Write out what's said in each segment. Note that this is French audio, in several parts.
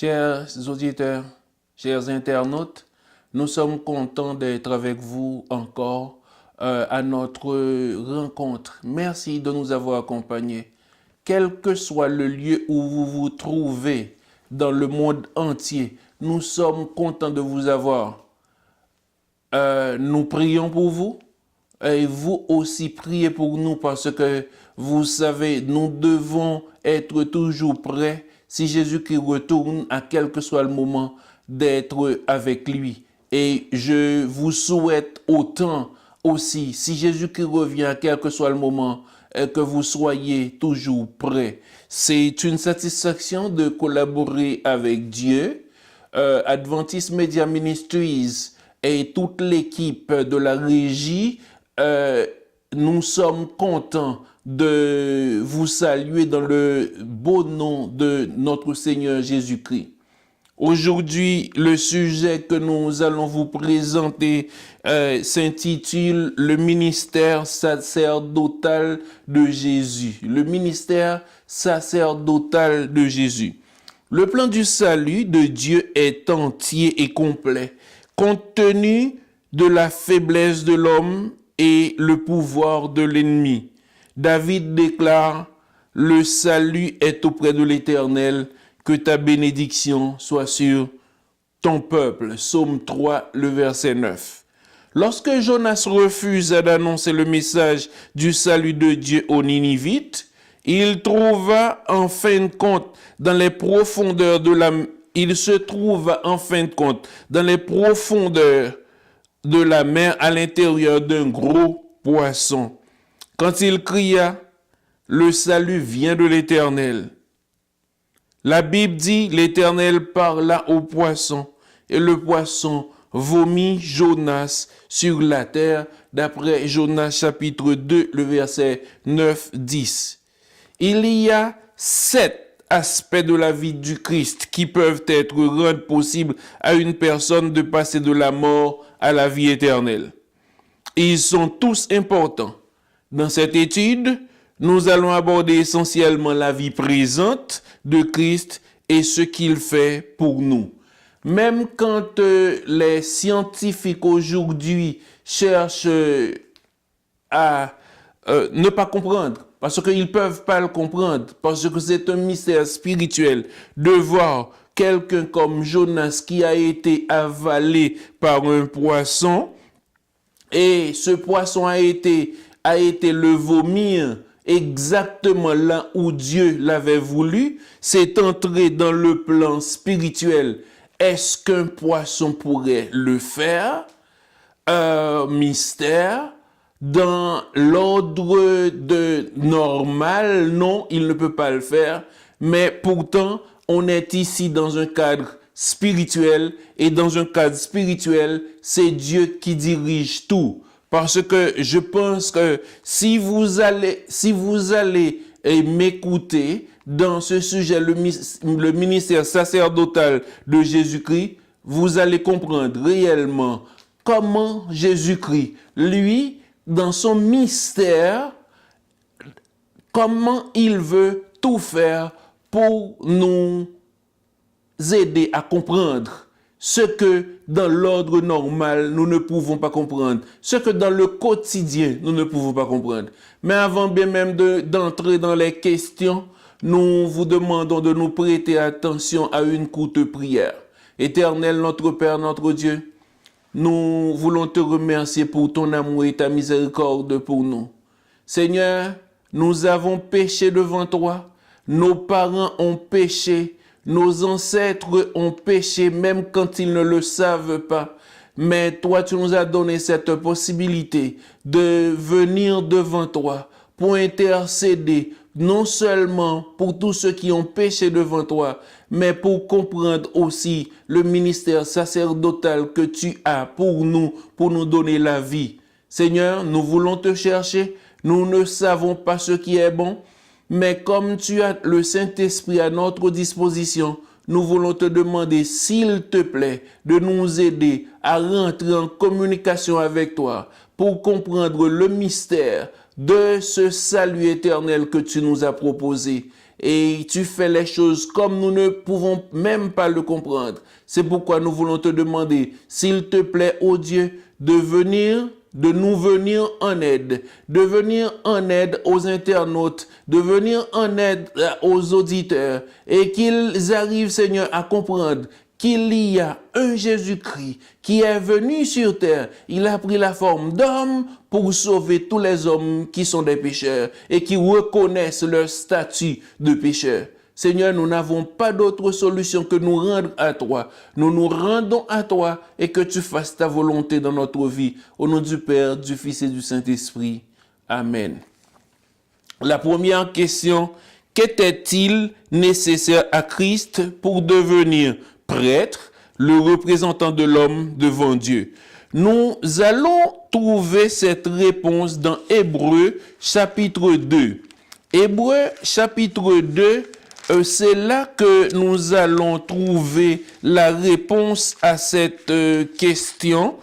Chers auditeurs, chers internautes, nous sommes contents d'être avec vous encore à notre rencontre. Merci de nous avoir accompagnés. Quel que soit le lieu où vous vous trouvez dans le monde entier, nous sommes contents de vous avoir. Nous prions pour vous et vous aussi priez pour nous parce que vous savez, nous devons être toujours prêts si Jésus-Christ retourne à quel que soit le moment d'être avec lui. Et je vous souhaite autant aussi, si Jésus-Christ revient à quel que soit le moment, que vous soyez toujours prêts. C'est une satisfaction de collaborer avec Dieu. Adventist Media Ministries et toute l'équipe de la régie, nous sommes contents de vous saluer dans le beau nom de notre Seigneur Jésus-Christ. Aujourd'hui, le sujet que nous allons vous présenter s'intitule « Le ministère sacerdotal de Jésus ». Le ministère sacerdotal de Jésus. Le plan du salut de Dieu est entier et complet, compte tenu de la faiblesse de l'homme et le pouvoir de l'ennemi. David déclare, « Le salut est auprès de l'Éternel, que ta bénédiction soit sur ton peuple. » Psaume 3, le verset 9. Lorsque Jonas refusa d'annoncer le message du salut de Dieu aux Ninivites, il trouva en fin de compte dans les profondeurs de la mer à l'intérieur d'un gros poisson. Quand il cria, le salut vient de l'Éternel. La Bible dit, l'Éternel parla au poisson et le poisson vomit Jonas sur la terre, d'après Jonas chapitre 2, le verset 9-10. Il y a 7 aspects de la vie du Christ qui peuvent être rendus possibles à une personne de passer de la mort à la vie éternelle. Ils sont tous importants. Dans cette étude, nous allons aborder essentiellement la vie présente de Christ et ce qu'il fait pour nous. Même quand les scientifiques aujourd'hui cherchent à ne pas comprendre, parce qu'ils ne peuvent pas le comprendre, parce que c'est un mystère spirituel de voir quelqu'un comme Jonas qui a été avalé par un poisson, et ce poisson a été le vomir exactement là où Dieu l'avait voulu, c'est entré dans le plan spirituel. Est-ce qu'un poisson pourrait le faire? Mystère. Dans l'ordre normal, non, il ne peut pas le faire. Mais pourtant, on est ici dans un cadre spirituel. Et dans un cadre spirituel, c'est Dieu qui dirige tout. Parce que je pense que si vous allez m'écouter dans ce sujet, le ministère sacerdotal de Jésus-Christ, vous allez comprendre réellement comment Jésus-Christ, lui, dans son mystère, comment il veut tout faire pour nous aider à comprendre ce que dans l'ordre normal, nous ne pouvons pas comprendre. Ce que dans le quotidien, nous ne pouvons pas comprendre. Mais avant bien même d'entrer dans les questions, nous vous demandons de nous prêter attention à une courte prière. Éternel, notre Père, notre Dieu, nous voulons te remercier pour ton amour et ta miséricorde pour nous. Seigneur, nous avons péché devant toi. Nos parents ont péché. Nos ancêtres ont péché même quand ils ne le savent pas. Mais toi, tu nous as donné cette possibilité de venir devant toi pour intercéder, non seulement pour tous ceux qui ont péché devant toi, mais pour comprendre aussi le ministère sacerdotal que tu as pour nous donner la vie. Seigneur, nous voulons te chercher, nous ne savons pas ce qui est bon, mais comme tu as le Saint-Esprit à notre disposition, nous voulons te demander, s'il te plaît, de nous aider à rentrer en communication avec toi pour comprendre le mystère de ce salut éternel que tu nous as proposé et tu fais les choses comme nous ne pouvons même pas le comprendre. C'est pourquoi nous voulons te demander, s'il te plaît, ô Dieu, de nous venir en aide, de venir en aide aux internautes, de venir en aide aux auditeurs, et qu'ils arrivent, Seigneur, à comprendre qu'il y a un Jésus-Christ qui est venu sur terre. Il a pris la forme d'homme pour sauver tous les hommes qui sont des pécheurs et qui reconnaissent leur statut de pécheur. Seigneur, nous n'avons pas d'autre solution que nous rendre à toi. Nous nous rendons à toi et que tu fasses ta volonté dans notre vie. Au nom du Père, du Fils et du Saint-Esprit. Amen. La première question, qu'était-il nécessaire à Christ pour devenir prêtre, le représentant de l'homme devant Dieu? Nous allons trouver cette réponse dans Hébreux chapitre 2. Hébreux chapitre 2, c'est là que nous allons trouver la réponse à cette question.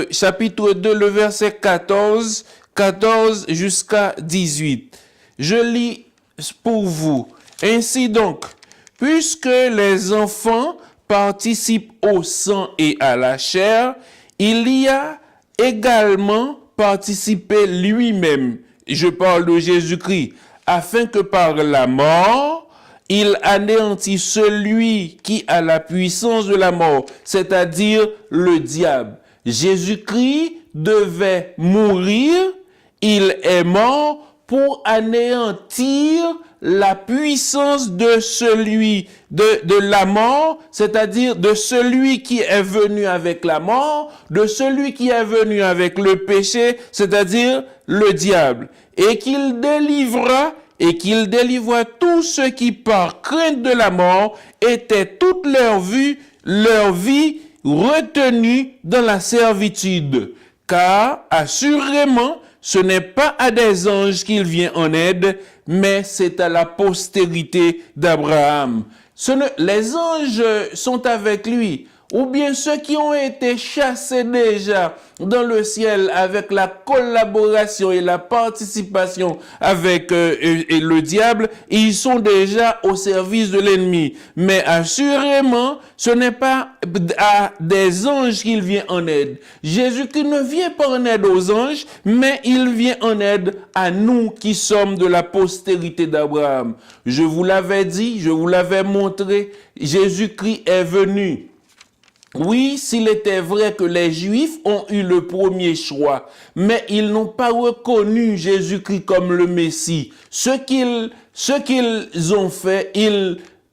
Chapitre 2, le verset 14 jusqu'à 18. Je lis pour vous. Ainsi donc, puisque les enfants participent au sang et à la chair, il y a également participé lui-même, je parle de Jésus-Christ, afin que par la mort, il anéantit celui qui a la puissance de la mort, c'est-à-dire le diable. Jésus-Christ devait mourir, il est mort pour anéantir la puissance de celui de la mort, c'est-à-dire de celui qui est venu avec la mort, de celui qui est venu avec le péché, c'est-à-dire le diable, et qu'il délivra tous ceux qui par crainte de la mort étaient toute leur vie retenue dans la servitude. Car assurément, ce n'est pas à des anges qu'il vient en aide, mais c'est à la postérité d'Abraham. Les anges sont avec lui, ou bien ceux qui ont été chassés déjà dans le ciel avec la collaboration et la participation avec et le diable, ils sont déjà au service de l'ennemi. Mais assurément, ce n'est pas à des anges qu'il vient en aide. Jésus-Christ ne vient pas en aide aux anges, mais il vient en aide à nous qui sommes de la postérité d'Abraham. Je vous l'avais dit, je vous l'avais montré, Jésus-Christ est venu. Oui, s'il était vrai que les Juifs ont eu le premier choix, mais ils n'ont pas reconnu Jésus-Christ comme le Messie. Ce qu'ils ont fait,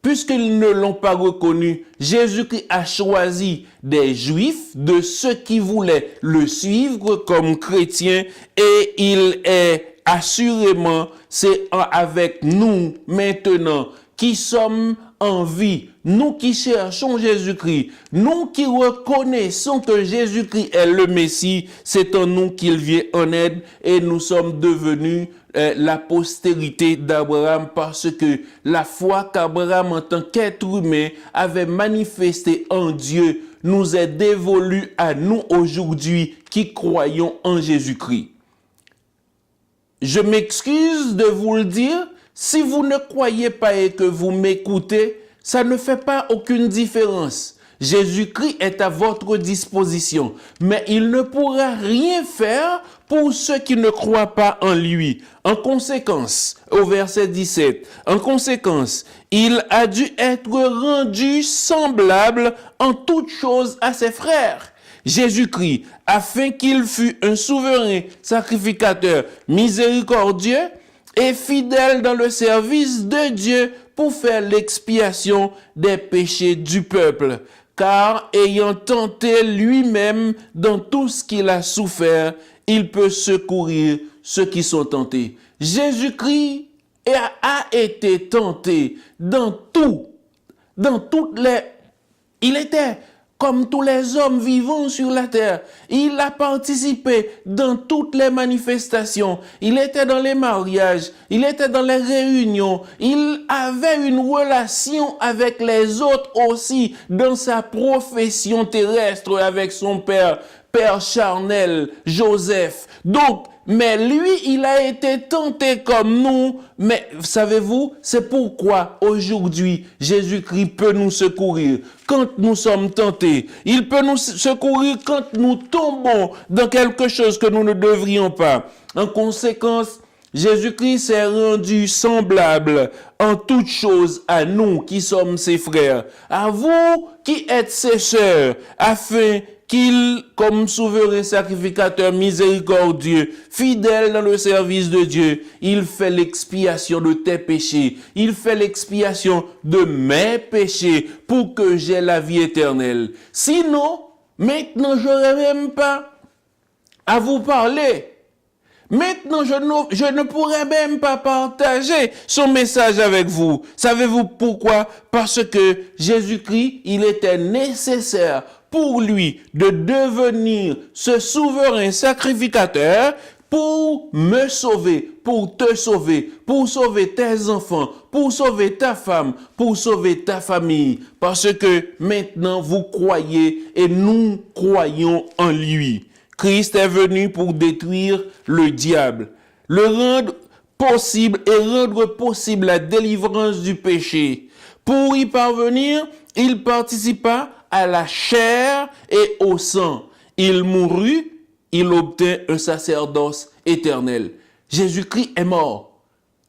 puisqu'ils ne l'ont pas reconnu, Jésus-Christ a choisi des Juifs, de ceux qui voulaient le suivre comme chrétien, et il est assurément, c'est avec nous maintenant qui sommes en vie, nous qui cherchons Jésus-Christ, nous qui reconnaissons que Jésus-Christ est le Messie, c'est en nous qu'il vient en aide et nous sommes devenus la postérité d'Abraham parce que la foi qu'Abraham en tant qu'être humain avait manifestée en Dieu nous est dévolue à nous aujourd'hui qui croyons en Jésus-Christ. Je m'excuse de vous le dire, si vous ne croyez pas et que vous m'écoutez, ça ne fait pas aucune différence. Jésus-Christ est à votre disposition, mais il ne pourra rien faire pour ceux qui ne croient pas en lui. En conséquence, au verset 17, en conséquence, il a dû être rendu semblable en toutes choses à ses frères. Jésus-Christ, afin qu'il fût un souverain sacrificateur miséricordieux, et fidèle dans le service de Dieu pour faire l'expiation des péchés du peuple. Car ayant tenté lui-même dans tout ce qu'il a souffert, il peut secourir ceux qui sont tentés. Jésus-Christ a été tenté dans toutes les... Il était comme tous les hommes vivants sur la terre. Il a participé dans toutes les manifestations. Il était dans les mariages. Il était dans les réunions. Il avait une relation avec les autres aussi dans sa profession terrestre avec son père charnel, Joseph. Donc, mais lui, il a été tenté comme nous. Mais savez-vous, c'est pourquoi aujourd'hui, Jésus-Christ peut nous secourir quand nous sommes tentés. Il peut nous secourir quand nous tombons dans quelque chose que nous ne devrions pas. En conséquence, Jésus-Christ s'est rendu semblable en toutes choses à nous qui sommes ses frères, à vous qui êtes ses sœurs, afin qu'il, comme souverain sacrificateur miséricordieux, fidèle dans le service de Dieu, il fait l'expiation de tes péchés, il fait l'expiation de mes péchés pour que j'aie la vie éternelle. Sinon, maintenant, je n'aurais même pas à vous parler. Maintenant, je ne pourrais même pas partager son message avec vous. Savez-vous pourquoi? Parce que Jésus-Christ, il était nécessaire pour lui de devenir ce souverain sacrificateur pour me sauver, pour te sauver, pour sauver tes enfants, pour sauver ta femme, pour sauver ta famille. Parce que maintenant, vous croyez et nous croyons en lui. Christ est venu pour détruire le diable, le rendre possible et rendre possible la délivrance du péché. Pour y parvenir, il participa à la chair et au sang. Il mourut, il obtint un sacerdoce éternel. Jésus-Christ est mort.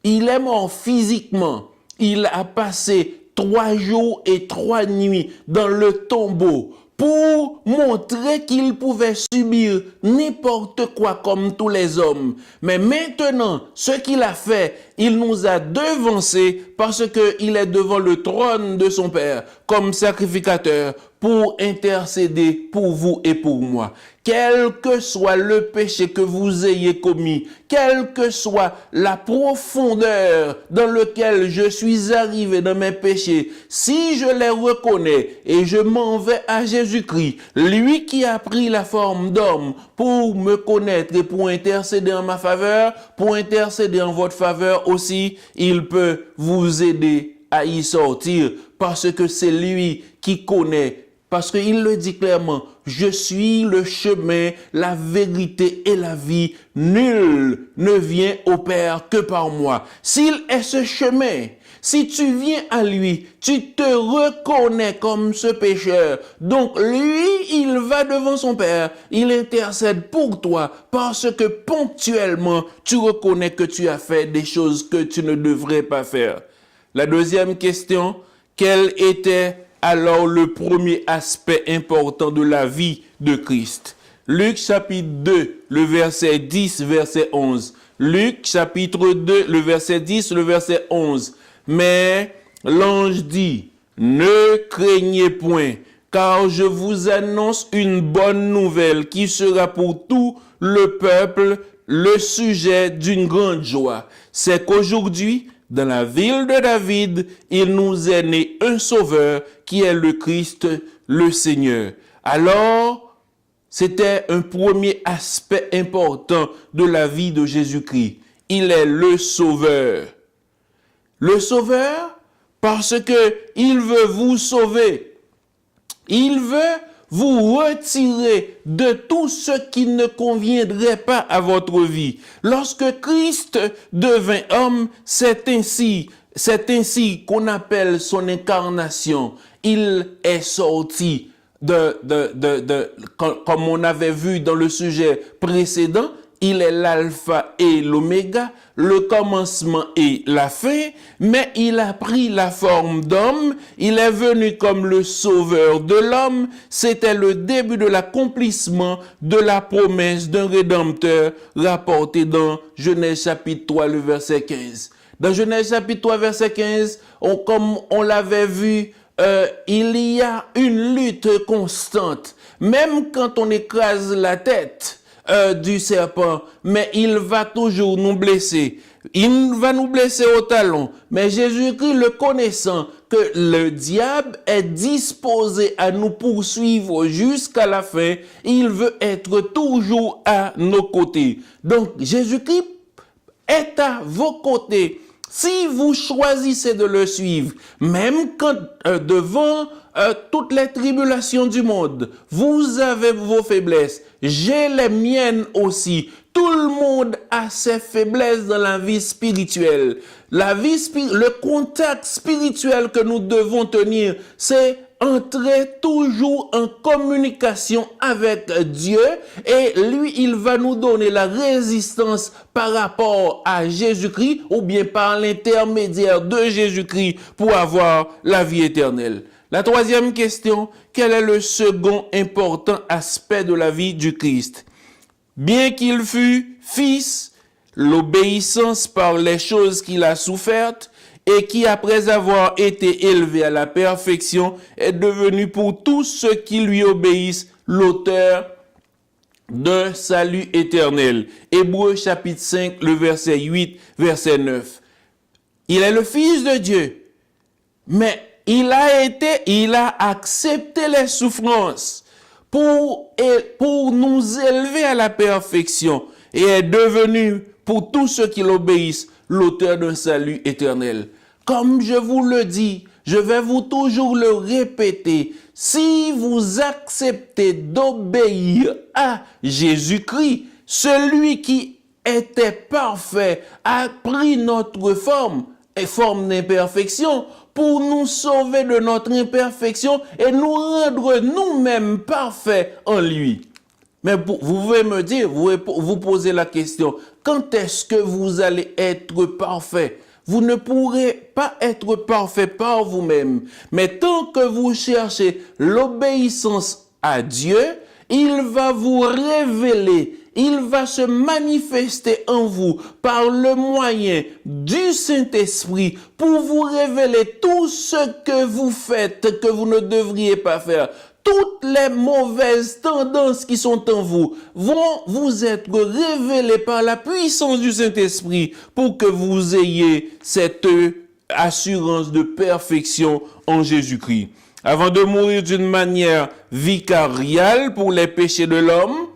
Il est mort physiquement. Il a passé 3 jours et 3 nuits dans le tombeau pour montrer qu'il pouvait subir n'importe quoi comme tous les hommes. Mais maintenant, ce qu'il a fait, il nous a devancés parce qu'il est devant le trône de son Père comme sacrificateur pour intercéder pour vous et pour moi. Quel que soit le péché que vous ayez commis, quelle que soit la profondeur dans laquelle je suis arrivé dans mes péchés, si je les reconnais et je m'en vais à Jésus-Christ, lui qui a pris la forme d'homme pour me connaître et pour intercéder en ma faveur, pour intercéder en votre faveur aussi, il peut vous aider à y sortir parce que c'est lui qui connaît. Parce qu'il le dit clairement, je suis le chemin, la vérité et la vie. Nul ne vient au Père que par moi. S'il est ce chemin, si tu viens à lui, tu te reconnais comme ce pécheur. Donc lui, il va devant son Père, il intercède pour toi parce que ponctuellement, tu reconnais que tu as fait des choses que tu ne devrais pas faire. La deuxième question, quel était alors le premier aspect important de la vie de Christ? Luc chapitre 2, le verset 10, verset 11. Luc chapitre 2, le verset 10, le verset 11. Mais l'ange dit, ne craignez point, car je vous annonce une bonne nouvelle qui sera pour tout le peuple le sujet d'une grande joie. C'est qu'aujourd'hui, dans la ville de David, il nous est né un sauveur qui est le Christ, le Seigneur. Alors, c'était un premier aspect important de la vie de Jésus-Christ. Il est le sauveur. Le sauveur parce que il veut vous sauver. Il veut vous retirer de tout ce qui ne conviendrait pas à votre vie. Lorsque Christ devint homme, c'est ainsi qu'on appelle son incarnation. Il est sorti comme on avait vu dans le sujet précédent, il est l'alpha et l'oméga, le commencement et la fin, mais il a pris la forme d'homme, il est venu comme le sauveur de l'homme, c'était le début de l'accomplissement de la promesse d'un rédempteur rapporté dans Genèse chapitre 3, le verset 15. Dans Genèse chapitre 3, verset 15, comme on l'avait vu, il y a une lutte constante, même quand on écrase la tête du serpent, mais il va toujours nous blesser. Il va nous blesser au talon. Mais Jésus-Christ, le connaissant que le diable est disposé à nous poursuivre jusqu'à la fin, il veut être toujours à nos côtés. Donc, Jésus-Christ est à vos côtés. Si vous choisissez de le suivre, même quand devant toutes les tribulations du monde, vous avez vos faiblesses, j'ai les miennes aussi. Tout le monde a ses faiblesses dans la vie spirituelle. Le contact spirituel que nous devons tenir, c'est entrer toujours en communication avec Dieu et lui, il va nous donner la résistance par rapport à Jésus-Christ ou bien par l'intermédiaire de Jésus-Christ pour avoir la vie éternelle. La troisième question, quel est le second important aspect de la vie du Christ? Bien qu'il fût fils, l'obéissance par les choses qu'il a souffertes et qui, après avoir été élevé à la perfection, est devenu pour tous ceux qui lui obéissent l'auteur d'un salut éternel. Hébreux chapitre 5, le verset 8, verset 9. Il est le Fils de Dieu, mais il a accepté les souffrances pour nous élever à la perfection et est devenu, pour tous ceux qui l'obéissent, l'auteur d'un salut éternel. Comme je vous le dis, je vais vous toujours le répéter, si vous acceptez d'obéir à Jésus-Christ, celui qui était parfait a pris notre forme d'imperfection pour nous sauver de notre imperfection et nous rendre nous-mêmes parfaits en lui. Mais vous pouvez me dire, vous posez la question, quand est-ce que vous allez être parfait? Vous ne pourrez pas être parfait par vous-même. Mais tant que vous cherchez l'obéissance à Dieu, il va vous révéler, il va se manifester en vous par le moyen du Saint-Esprit pour vous révéler tout ce que vous faites, que vous ne devriez pas faire. Toutes les mauvaises tendances qui sont en vous vont vous être révélées par la puissance du Saint-Esprit pour que vous ayez cette assurance de perfection en Jésus-Christ. Avant de mourir d'une manière vicariale pour les péchés de l'homme,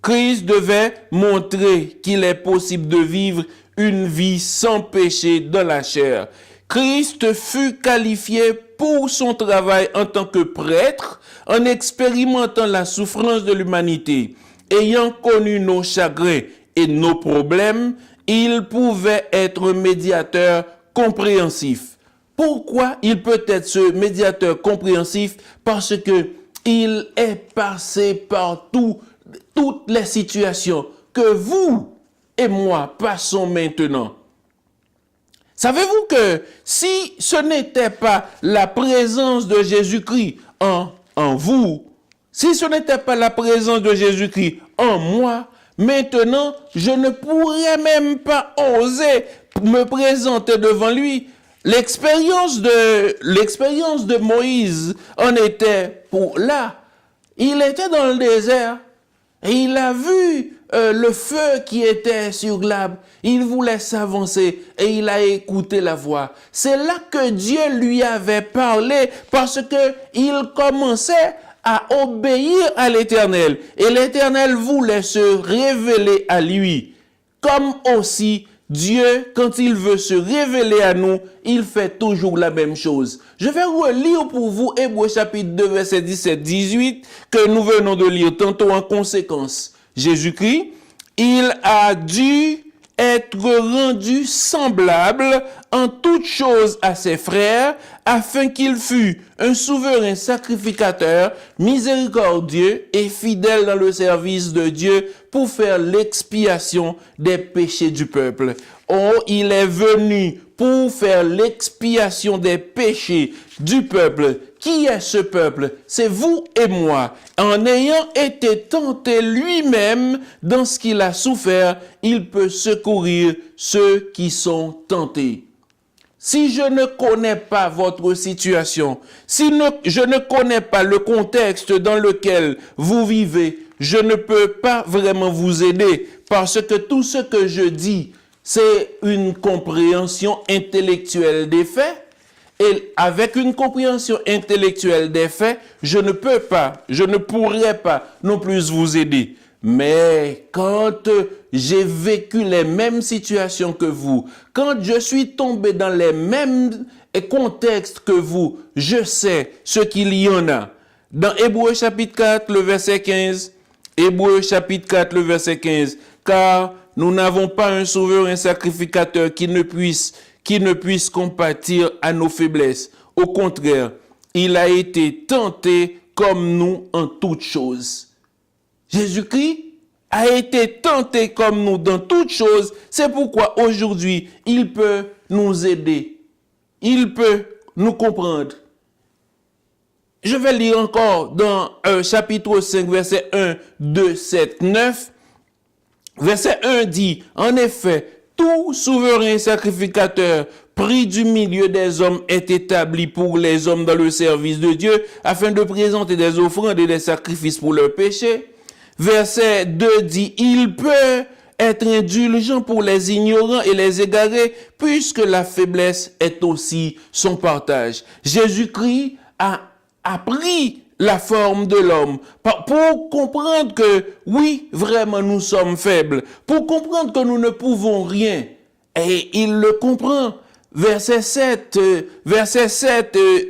Christ devait montrer qu'il est possible de vivre une vie sans péché dans la chair. Christ fut qualifié pour son travail en tant que prêtre en expérimentant la souffrance de l'humanité. Ayant connu nos chagrins et nos problèmes, il pouvait être médiateur compréhensif. Pourquoi il peut être ce médiateur compréhensif? Parce que il est passé par toutes les situations que vous et moi passons maintenant. Savez-vous que si ce n'était pas la présence de Jésus-Christ en vous, si ce n'était pas la présence de Jésus-Christ en moi, maintenant, je ne pourrais même pas oser me présenter devant lui. L'expérience de Moïse en était pour là. Il était dans le désert et il a vu le feu qui était sur l'arbre. Il voulait s'avancer et il a écouté la voix. C'est là que Dieu lui avait parlé parce que il commençait à obéir à l'Éternel. Et l'Éternel voulait se révéler à lui. Comme aussi Dieu, quand il veut se révéler à nous, il fait toujours la même chose. Je vais relire pour vous Hébreux chapitre 2, verset 17-18, que nous venons de lire tantôt en conséquence. Jésus-Christ, il a dû être rendu semblable en toutes choses à ses frères, afin qu'il fût un souverain sacrificateur, miséricordieux et fidèle dans le service de Dieu pour faire l'expiation des péchés du peuple. Oh, il est venu pour faire l'expiation des péchés du peuple. Qui est ce peuple? C'est vous et moi. En ayant été tenté lui-même dans ce qu'il a souffert, il peut secourir ceux qui sont tentés. Si je ne connais pas votre situation, si je ne connais pas le contexte dans lequel vous vivez, je ne peux pas vraiment vous aider parce que tout ce que je dis, c'est une compréhension intellectuelle des faits. Et avec une compréhension intellectuelle des faits, je ne pourrais pas non plus vous aider. Mais quand j'ai vécu les mêmes situations que vous, quand je suis tombé dans les mêmes contextes que vous, je sais ce qu'il y en a. Dans Hébreux chapitre 4, le verset 15, Hébreux chapitre 4, le verset 15, car nous n'avons pas un sauveur, un sacrificateur qui ne puisse compatir à nos faiblesses. Au contraire, il a été tenté comme nous en toutes choses. Jésus-Christ a été tenté comme nous dans toutes choses. C'est pourquoi aujourd'hui, il peut nous aider. Il peut nous comprendre. Je vais lire encore dans chapitre 5, verset 1, 2, 7, 9. Verset 1 dit, en effet, tout souverain sacrificateur pris du milieu des hommes est établi pour les hommes dans le service de Dieu, afin de présenter des offrandes et des sacrifices pour leurs péchés. Verset 2 dit, il peut être indulgent pour les ignorants et les égarés, puisque la faiblesse est aussi son partage. Jésus-Christ a pris la forme de l'homme pour comprendre que, oui, vraiment, nous sommes faibles, pour comprendre que nous ne pouvons rien. Et il le comprend. Verset 7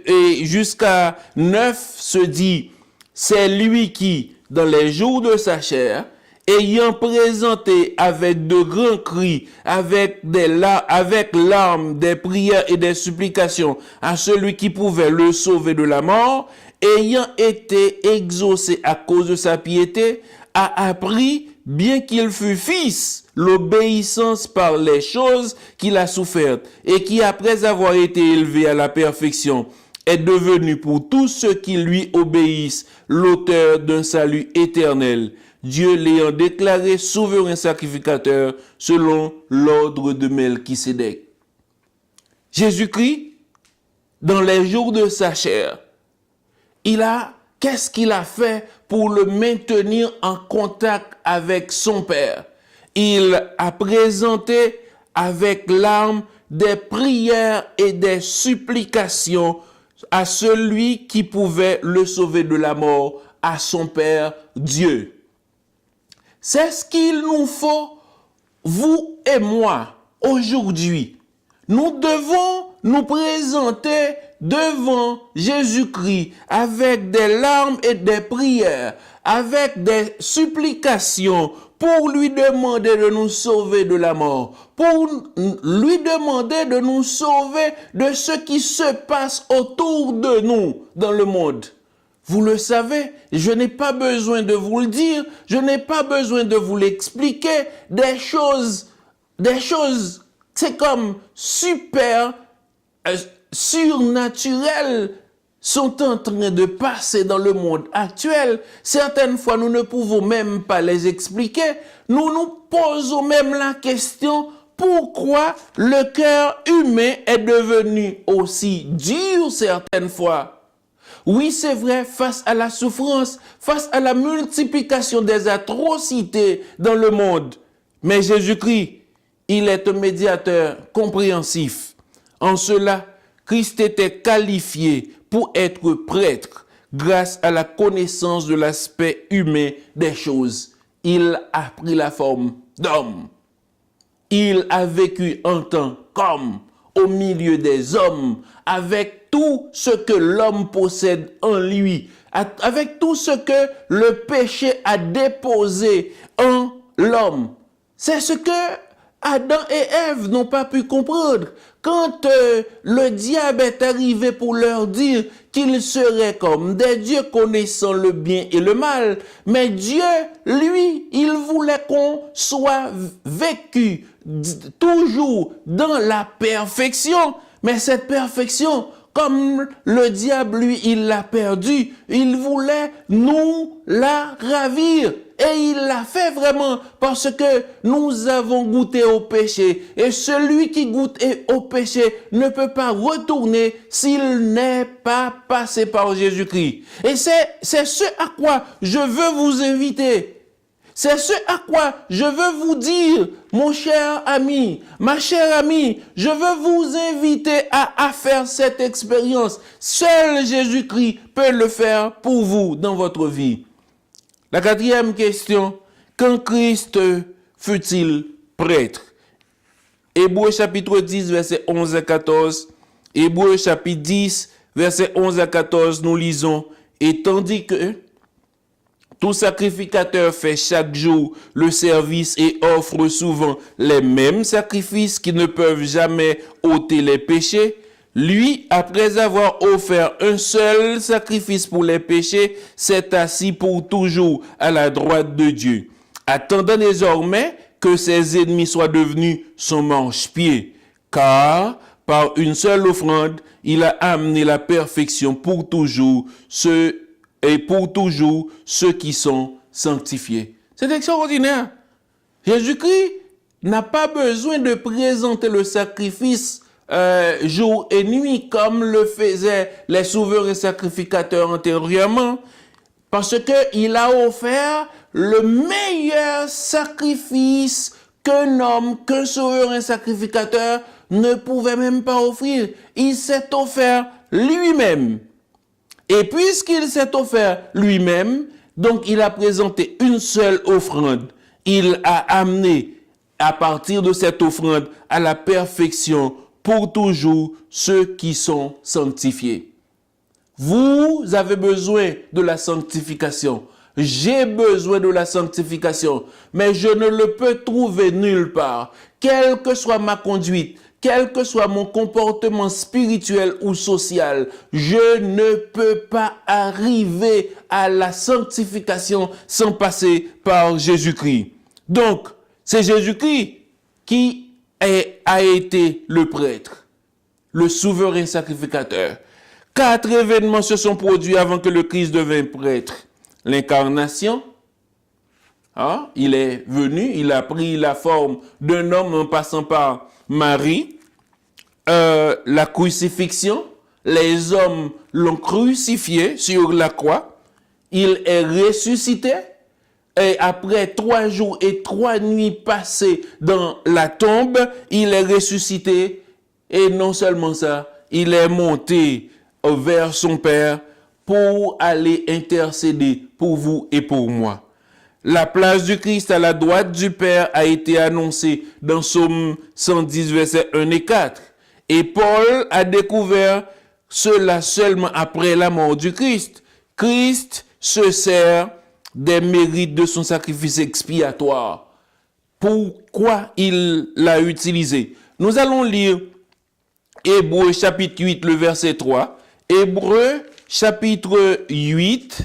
et jusqu'à 9 se dit, c'est lui qui, dans les jours de sa chair, ayant présenté avec de grands cris, avec larmes, des prières et des supplications à celui qui pouvait le sauver de la mort, ayant été exaucé à cause de sa piété, a appris, bien qu'il fût fils, l'obéissance par les choses qu'il a souffertes, et qui, après avoir été élevé à la perfection, est devenu pour tous ceux qui lui obéissent l'auteur d'un salut éternel, Dieu l'ayant déclaré souverain sacrificateur selon l'ordre de Melchisédek. Jésus-Christ, dans les jours de sa chair, qu'est-ce qu'il a fait pour le maintenir en contact avec son Père? Il a présenté avec larmes des prières et des supplications à celui qui pouvait le sauver de la mort, à son Père Dieu. C'est ce qu'il nous faut, vous et moi, aujourd'hui. Nous devons nous présenter devant Jésus-Christ avec des larmes et des prières, avec des supplications pour lui demander de nous sauver de la mort, pour lui demander de nous sauver de ce qui se passe autour de nous dans le monde. Vous le savez, je n'ai pas besoin de vous le dire, je n'ai pas besoin de vous l'expliquer, des choses, c'est comme super surnaturelles sont en train de passer dans le monde actuel. Certaines fois, nous ne pouvons même pas les expliquer. Nous nous posons même la question, pourquoi le cœur humain est devenu aussi dur certaines fois? Oui, c'est vrai, face à la souffrance, face à la multiplication des atrocités dans le monde. Mais Jésus-Christ, il est un médiateur compréhensif. En cela, Christ était qualifié pour être prêtre grâce à la connaissance de l'aspect humain des choses. Il a pris la forme d'homme. Il a vécu en tant qu'homme au milieu des hommes, avec tout ce que l'homme possède en lui, avec tout ce que le péché a déposé en l'homme. C'est ce que Adam et Ève n'ont pas pu comprendre. Quand le diable est arrivé pour leur dire qu'ils seraient comme des dieux connaissant le bien et le mal, mais Dieu, lui, il voulait qu'on soit vécu toujours dans la perfection. Mais cette perfection, comme le diable, lui, il l'a perdu, il voulait nous la ravir. Et il l'a fait vraiment parce que nous avons goûté au péché. Et celui qui goûte au péché ne peut pas retourner s'il n'est pas passé par Jésus-Christ. Et c'est ce à quoi je veux vous inviter. C'est ce à quoi je veux vous dire, mon cher ami, ma chère amie, je veux vous inviter à faire cette expérience. Seul Jésus-Christ peut le faire pour vous dans votre vie. La quatrième question, quand Christ fut-il prêtre? Hébreux chapitre 10, verset 11 à 14. Hébreux chapitre 10, verset 11 à 14, nous lisons, et tandis que Tout sacrificateur fait chaque jour le service et offre souvent les mêmes sacrifices qui ne peuvent jamais ôter les péchés. Lui, après avoir offert un seul sacrifice pour les péchés, s'est assis pour toujours à la droite de Dieu, attendant désormais que ses ennemis soient devenus son marchepied. Car, par une seule offrande, il a amené la perfection pour toujours ceux qui sont sanctifiés. C'est extraordinaire. Jésus-Christ n'a pas besoin de présenter le sacrifice jour et nuit comme le faisaient les souverains sacrificateurs antérieurement, parce qu'il a offert le meilleur sacrifice qu'un homme, qu'un souverain sacrificateur ne pouvait même pas offrir. Il s'est offert lui-même. Et puisqu'il s'est offert lui-même, donc il a présenté une seule offrande. Il a amené, à partir de cette offrande, à la perfection pour toujours ceux qui sont sanctifiés. Vous avez besoin de la sanctification. J'ai besoin de la sanctification, mais je ne le peux trouver nulle part. Quelle que soit ma conduite, quel que soit mon comportement spirituel ou social, je ne peux pas arriver à la sanctification sans passer par Jésus-Christ. Donc, c'est Jésus-Christ qui a été le prêtre, le souverain sacrificateur. 4 événements se sont produits avant que le Christ devienne prêtre. L'incarnation, il est venu, il a pris la forme d'un homme en passant par Marie. La crucifixion, les hommes l'ont crucifié sur la croix. Il est ressuscité. Et après 3 jours et 3 nuits passées dans la tombe, il est ressuscité. Et non seulement ça, il est monté vers son Père pour aller intercéder pour vous et pour moi. La place du Christ à la droite du Père a été annoncée dans Psaume 110, versets 1 et 4. Et Paul a découvert cela seulement après la mort du Christ. Christ se sert des mérites de son sacrifice expiatoire. Pourquoi il l'a utilisé? Nous allons lire Hébreux chapitre 8, le verset 3. Hébreux chapitre 8,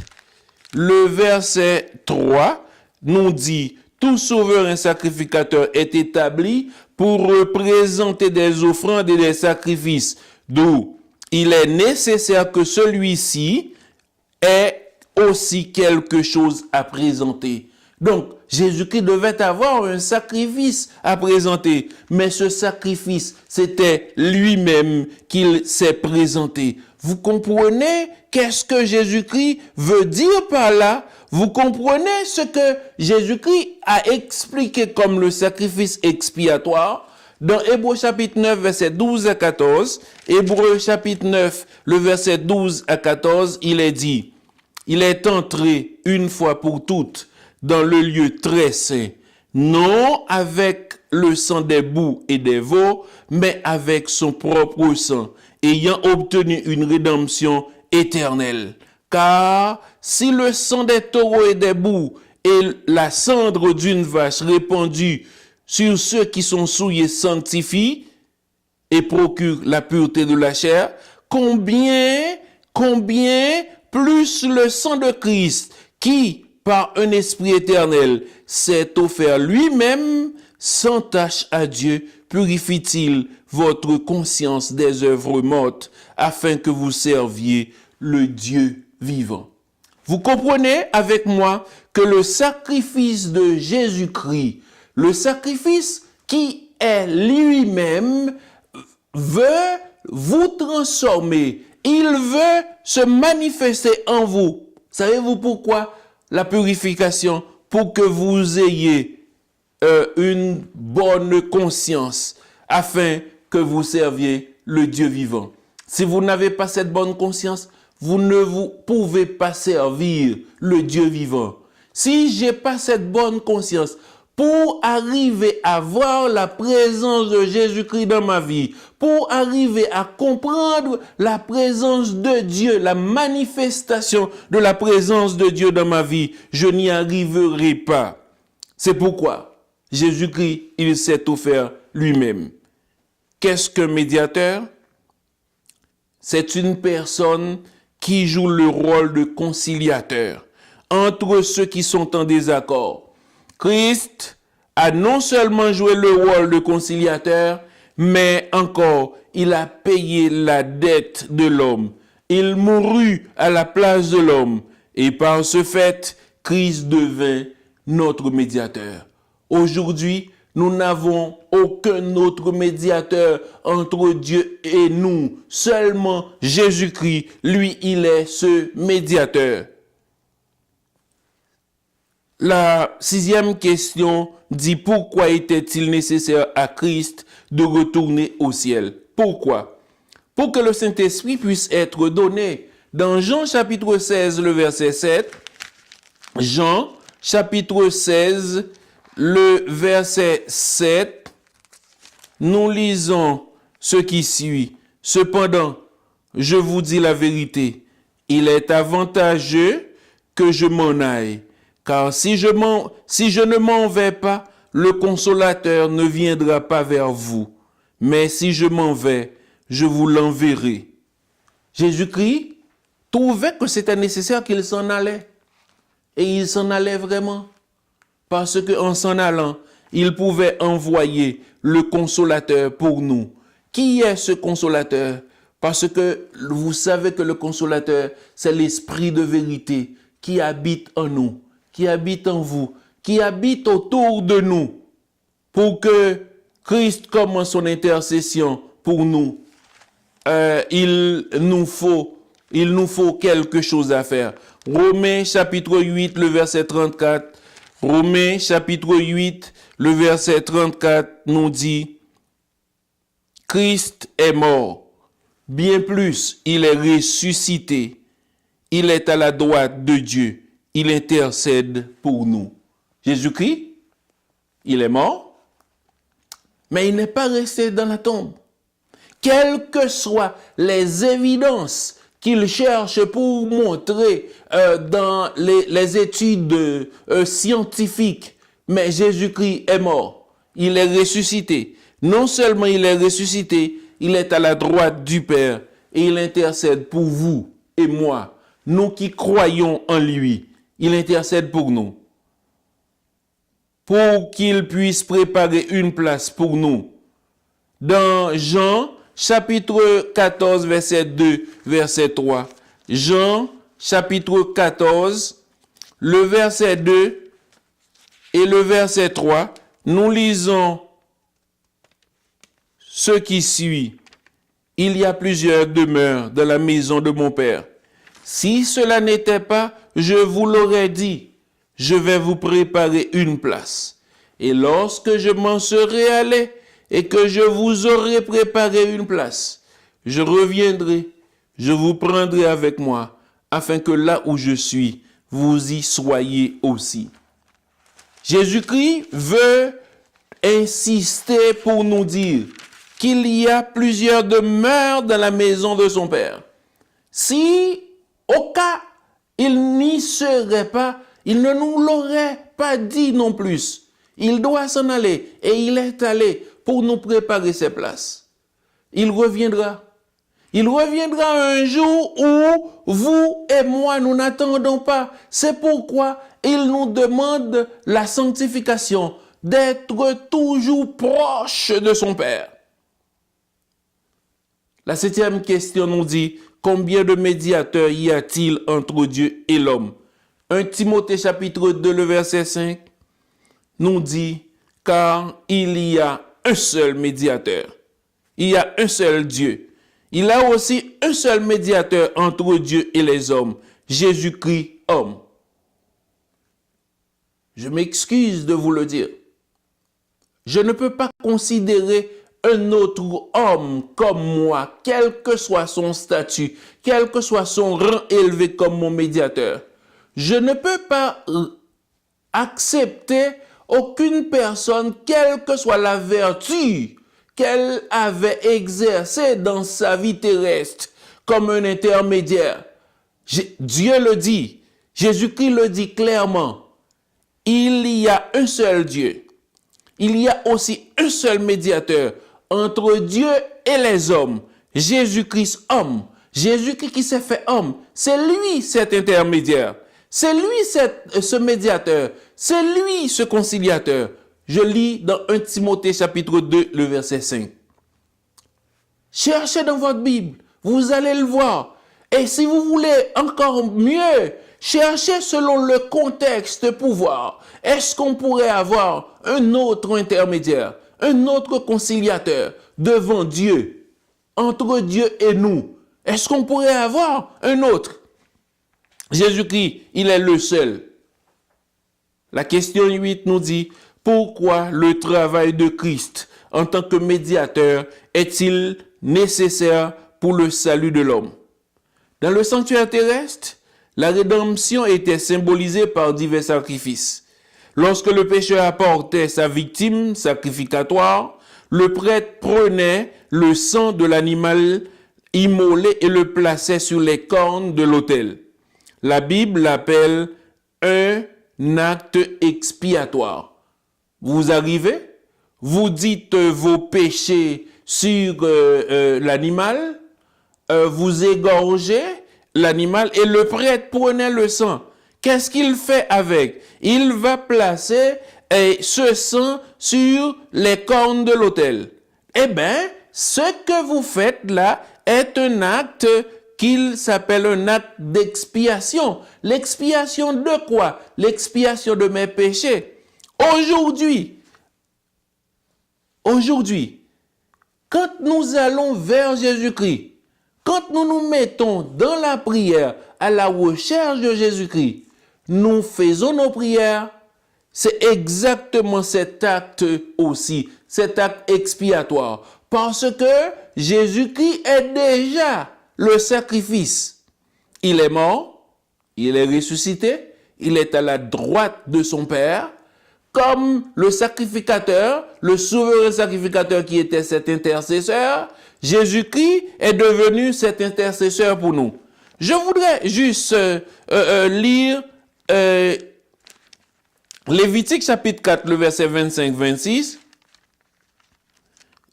le verset 3 nous dit: tout souverain sacrificateur est établi pour représenter des offrandes et des sacrifices, d'où il est nécessaire que celui-ci ait aussi quelque chose à présenter. Donc, Jésus-Christ devait avoir un sacrifice à présenter, mais ce sacrifice, c'était lui-même qu'il s'est présenté. Vous comprenez qu'est-ce que Jésus-Christ veut dire par là? Vous comprenez ce que Jésus-Christ a expliqué comme le sacrifice expiatoire? Dans Hébreux chapitre 9, verset 12 à 14, Hébreux chapitre 9, le verset 12 à 14, il est dit: il est entré une fois pour toutes dans le lieu très saint, non avec le sang des boucs et des veaux, mais avec son propre sang, ayant obtenu une rédemption éternelle. Car si le sang des taureaux et des boucs et la cendre d'une vache répandue sur ceux qui sont souillés sanctifient et procurent la pureté de la chair, combien plus le sang de Christ, qui, par un esprit éternel, s'est offert lui-même sans tache à Dieu, purifie-t-il votre conscience des œuvres mortes, afin que vous serviez le Dieu vivant. Vous comprenez avec moi que le sacrifice de Jésus-Christ, le sacrifice qui est lui-même, veut vous transformer. Il veut se manifester en vous. Savez-vous pourquoi? La purification, pour que vous ayez une bonne conscience, afin que vous serviez le Dieu vivant. Si vous n'avez pas cette bonne conscience, vous ne vous pouvez pas servir le Dieu vivant. Si j'ai pas cette bonne conscience, pour arriver à voir la présence de Jésus-Christ dans ma vie, pour arriver à comprendre la présence de Dieu, la manifestation de la présence de Dieu dans ma vie, je n'y arriverai pas. C'est pourquoi Jésus-Christ, il s'est offert lui-même. Qu'est-ce qu'un médiateur? C'est une personne qui joue le rôle de conciliateur entre ceux qui sont en désaccord. Christ a non seulement joué le rôle de conciliateur, mais encore, il a payé la dette de l'homme. Il mourut à la place de l'homme. Et par ce fait, Christ devint notre médiateur. Aujourd'hui, nous n'avons aucun autre médiateur entre Dieu et nous. Seulement Jésus-Christ, lui, il est ce médiateur. La 6e question dit pourquoi était-il nécessaire à Christ de retourner au ciel? Pourquoi? Pour que le Saint-Esprit puisse être donné. Dans Jean chapitre 16, le verset 7, Jean chapitre 16, le verset 7, nous lisons ce qui suit. Cependant, je vous dis la vérité, il est avantageux que je m'en aille. Car si je ne m'en vais pas, le consolateur ne viendra pas vers vous. Mais si je m'en vais, je vous l'enverrai. Jésus-Christ trouvait que c'était nécessaire qu'il s'en allait. Et il s'en allait vraiment. Parce qu'en s'en allant, il pouvait envoyer le consolateur pour nous. Qui est ce consolateur? Parce que vous savez que le consolateur, c'est l'esprit de vérité qui habite en nous, qui habite en vous, qui habite autour de nous, pour que Christ commence son intercession pour nous. Il nous faut quelque chose à faire. Romains chapitre 8, le verset 34. Romains chapitre 8, le verset 34 nous dit, Christ est mort. Bien plus, il est ressuscité. Il est à la droite de Dieu. Il intercède pour nous. Jésus-Christ, il est mort, mais il n'est pas resté dans la tombe. Quelles que soient les évidences qu'il cherche pour montrer dans les études scientifiques, mais Jésus-Christ est mort. Il est ressuscité. Non seulement il est ressuscité, il est à la droite du Père et il intercède pour vous et moi, nous qui croyons en lui. Il intercède pour nous, pour qu'il puisse préparer une place pour nous. Dans Jean, chapitre 14, verset 2, verset 3. Jean, chapitre 14, le verset 2 et le verset 3, nous lisons ce qui suit. Il y a plusieurs demeures dans la maison de mon Père. Si cela n'était pas, je vous l'aurais dit, je vais vous préparer une place. Et lorsque je m'en serai allé et que je vous aurai préparé une place, je reviendrai, je vous prendrai avec moi, afin que là où je suis, vous y soyez aussi. Jésus-Christ veut insister pour nous dire qu'il y a plusieurs demeures dans la maison de son Père. Si, au cas, il n'y serait pas, il ne nous l'aurait pas dit non plus. Il doit s'en aller et il est allé pour nous préparer ses places. Il reviendra. Il reviendra un jour où vous et moi, nous n'attendons pas. C'est pourquoi il nous demande la sanctification, d'être toujours proche de son Père. La 7e question nous dit, combien de médiateurs y a-t-il entre Dieu et l'homme? 1 Timothée chapitre 2, le verset 5, nous dit, car il y a un seul médiateur. Il y a un seul Dieu. Il y a aussi un seul médiateur entre Dieu et les hommes, Jésus-Christ, homme. Je m'excuse de vous le dire. Je ne peux pas considérer un autre homme comme moi, quel que soit son statut, quel que soit son rang élevé comme mon médiateur. Je ne peux pas accepter aucune personne, quelle que soit la vertu qu'elle avait exercée dans sa vie terrestre comme un intermédiaire. Dieu le dit, Jésus-Christ le dit clairement, il y a un seul Dieu. Il y a aussi un seul médiateur entre Dieu et les hommes, Jésus-Christ homme. Jésus-Christ qui s'est fait homme, c'est lui cet intermédiaire, c'est lui ce médiateur, c'est lui ce conciliateur. Je lis dans 1 Timothée chapitre 2, le verset 5. Cherchez dans votre Bible, vous allez le voir. Et si vous voulez encore mieux, cherchez selon le contexte pour voir. Est-ce qu'on pourrait avoir un autre intermédiaire, un autre conciliateur devant Dieu, entre Dieu et nous? Est-ce qu'on pourrait avoir un autre? Jésus-Christ, il est le seul. La question 8 nous dit, pourquoi le travail de Christ en tant que médiateur est-il nécessaire pour le salut de l'homme? Dans le sanctuaire terrestre, la rédemption était symbolisée par divers sacrifices. Lorsque le pécheur apportait sa victime sacrificatoire, le prêtre prenait le sang de l'animal immolé et le plaçait sur les cornes de l'autel. La Bible l'appelle un acte expiatoire. Vous arrivez, vous dites vos péchés sur l'animal, vous égorgez l'animal et le prêtre prenait le sang. Qu'est-ce qu'il fait avec? Il va placer ce sang sur les cornes de l'autel. Eh bien, ce que vous faites là est un acte qu'il s'appelle un acte d'expiation. L'expiation de quoi? L'expiation de mes péchés. Aujourd'hui, quand nous allons vers Jésus-Christ, quand nous nous mettons dans la prière à la recherche de Jésus-Christ, nous faisons nos prières. C'est exactement cet acte aussi, cet acte expiatoire. Parce que Jésus-Christ est déjà le sacrifice. Il est mort, il est ressuscité, il est à la droite de son Père, comme le sacrificateur, le souverain sacrificateur qui était cet intercesseur. Jésus-Christ est devenu cet intercesseur pour nous. Je voudrais juste lire Lévitique chapitre 4, le verset 25-26.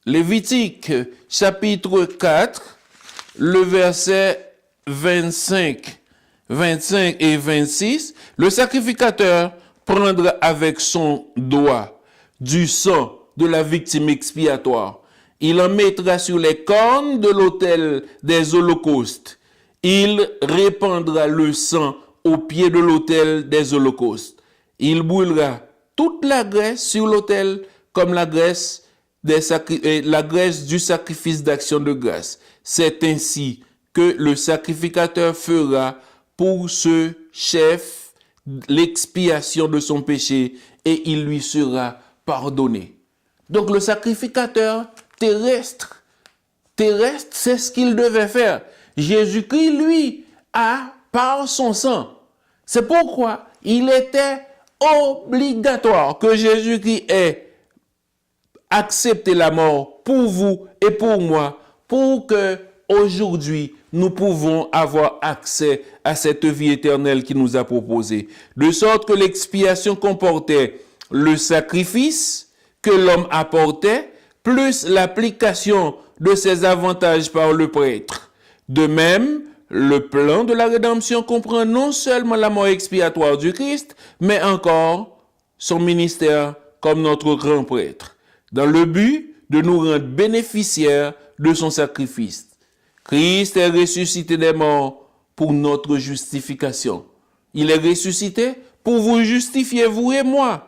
Lévitique chapitre 4, le verset 25 et 26. Le sacrificateur prendra avec son doigt du sang de la victime expiatoire. Il en mettra sur les cornes de l'autel des holocaustes. Il répandra le sang au pied de l'autel des holocaustes. Il brûlera toute la graisse sur l'autel comme la graisse du sacrifice d'action de grâce. C'est ainsi que le sacrificateur fera pour ce chef l'expiation de son péché et il lui sera pardonné. Donc le sacrificateur terrestre, c'est ce qu'il devait faire. Jésus-Christ, lui, a par son sang. C'est pourquoi il était obligatoire que Jésus-Christ ait accepté la mort pour vous et pour moi, pour que aujourd'hui nous pouvons avoir accès à cette vie éternelle qu'il nous a proposée. De sorte que l'expiation comportait le sacrifice que l'homme apportait, plus l'application de ses avantages par le prêtre. De même, le plan de la rédemption comprend non seulement la mort expiatoire du Christ, mais encore son ministère comme notre grand prêtre, dans le but de nous rendre bénéficiaires de son sacrifice. Christ est ressuscité des morts pour notre justification. Il est ressuscité pour vous justifier, vous et moi.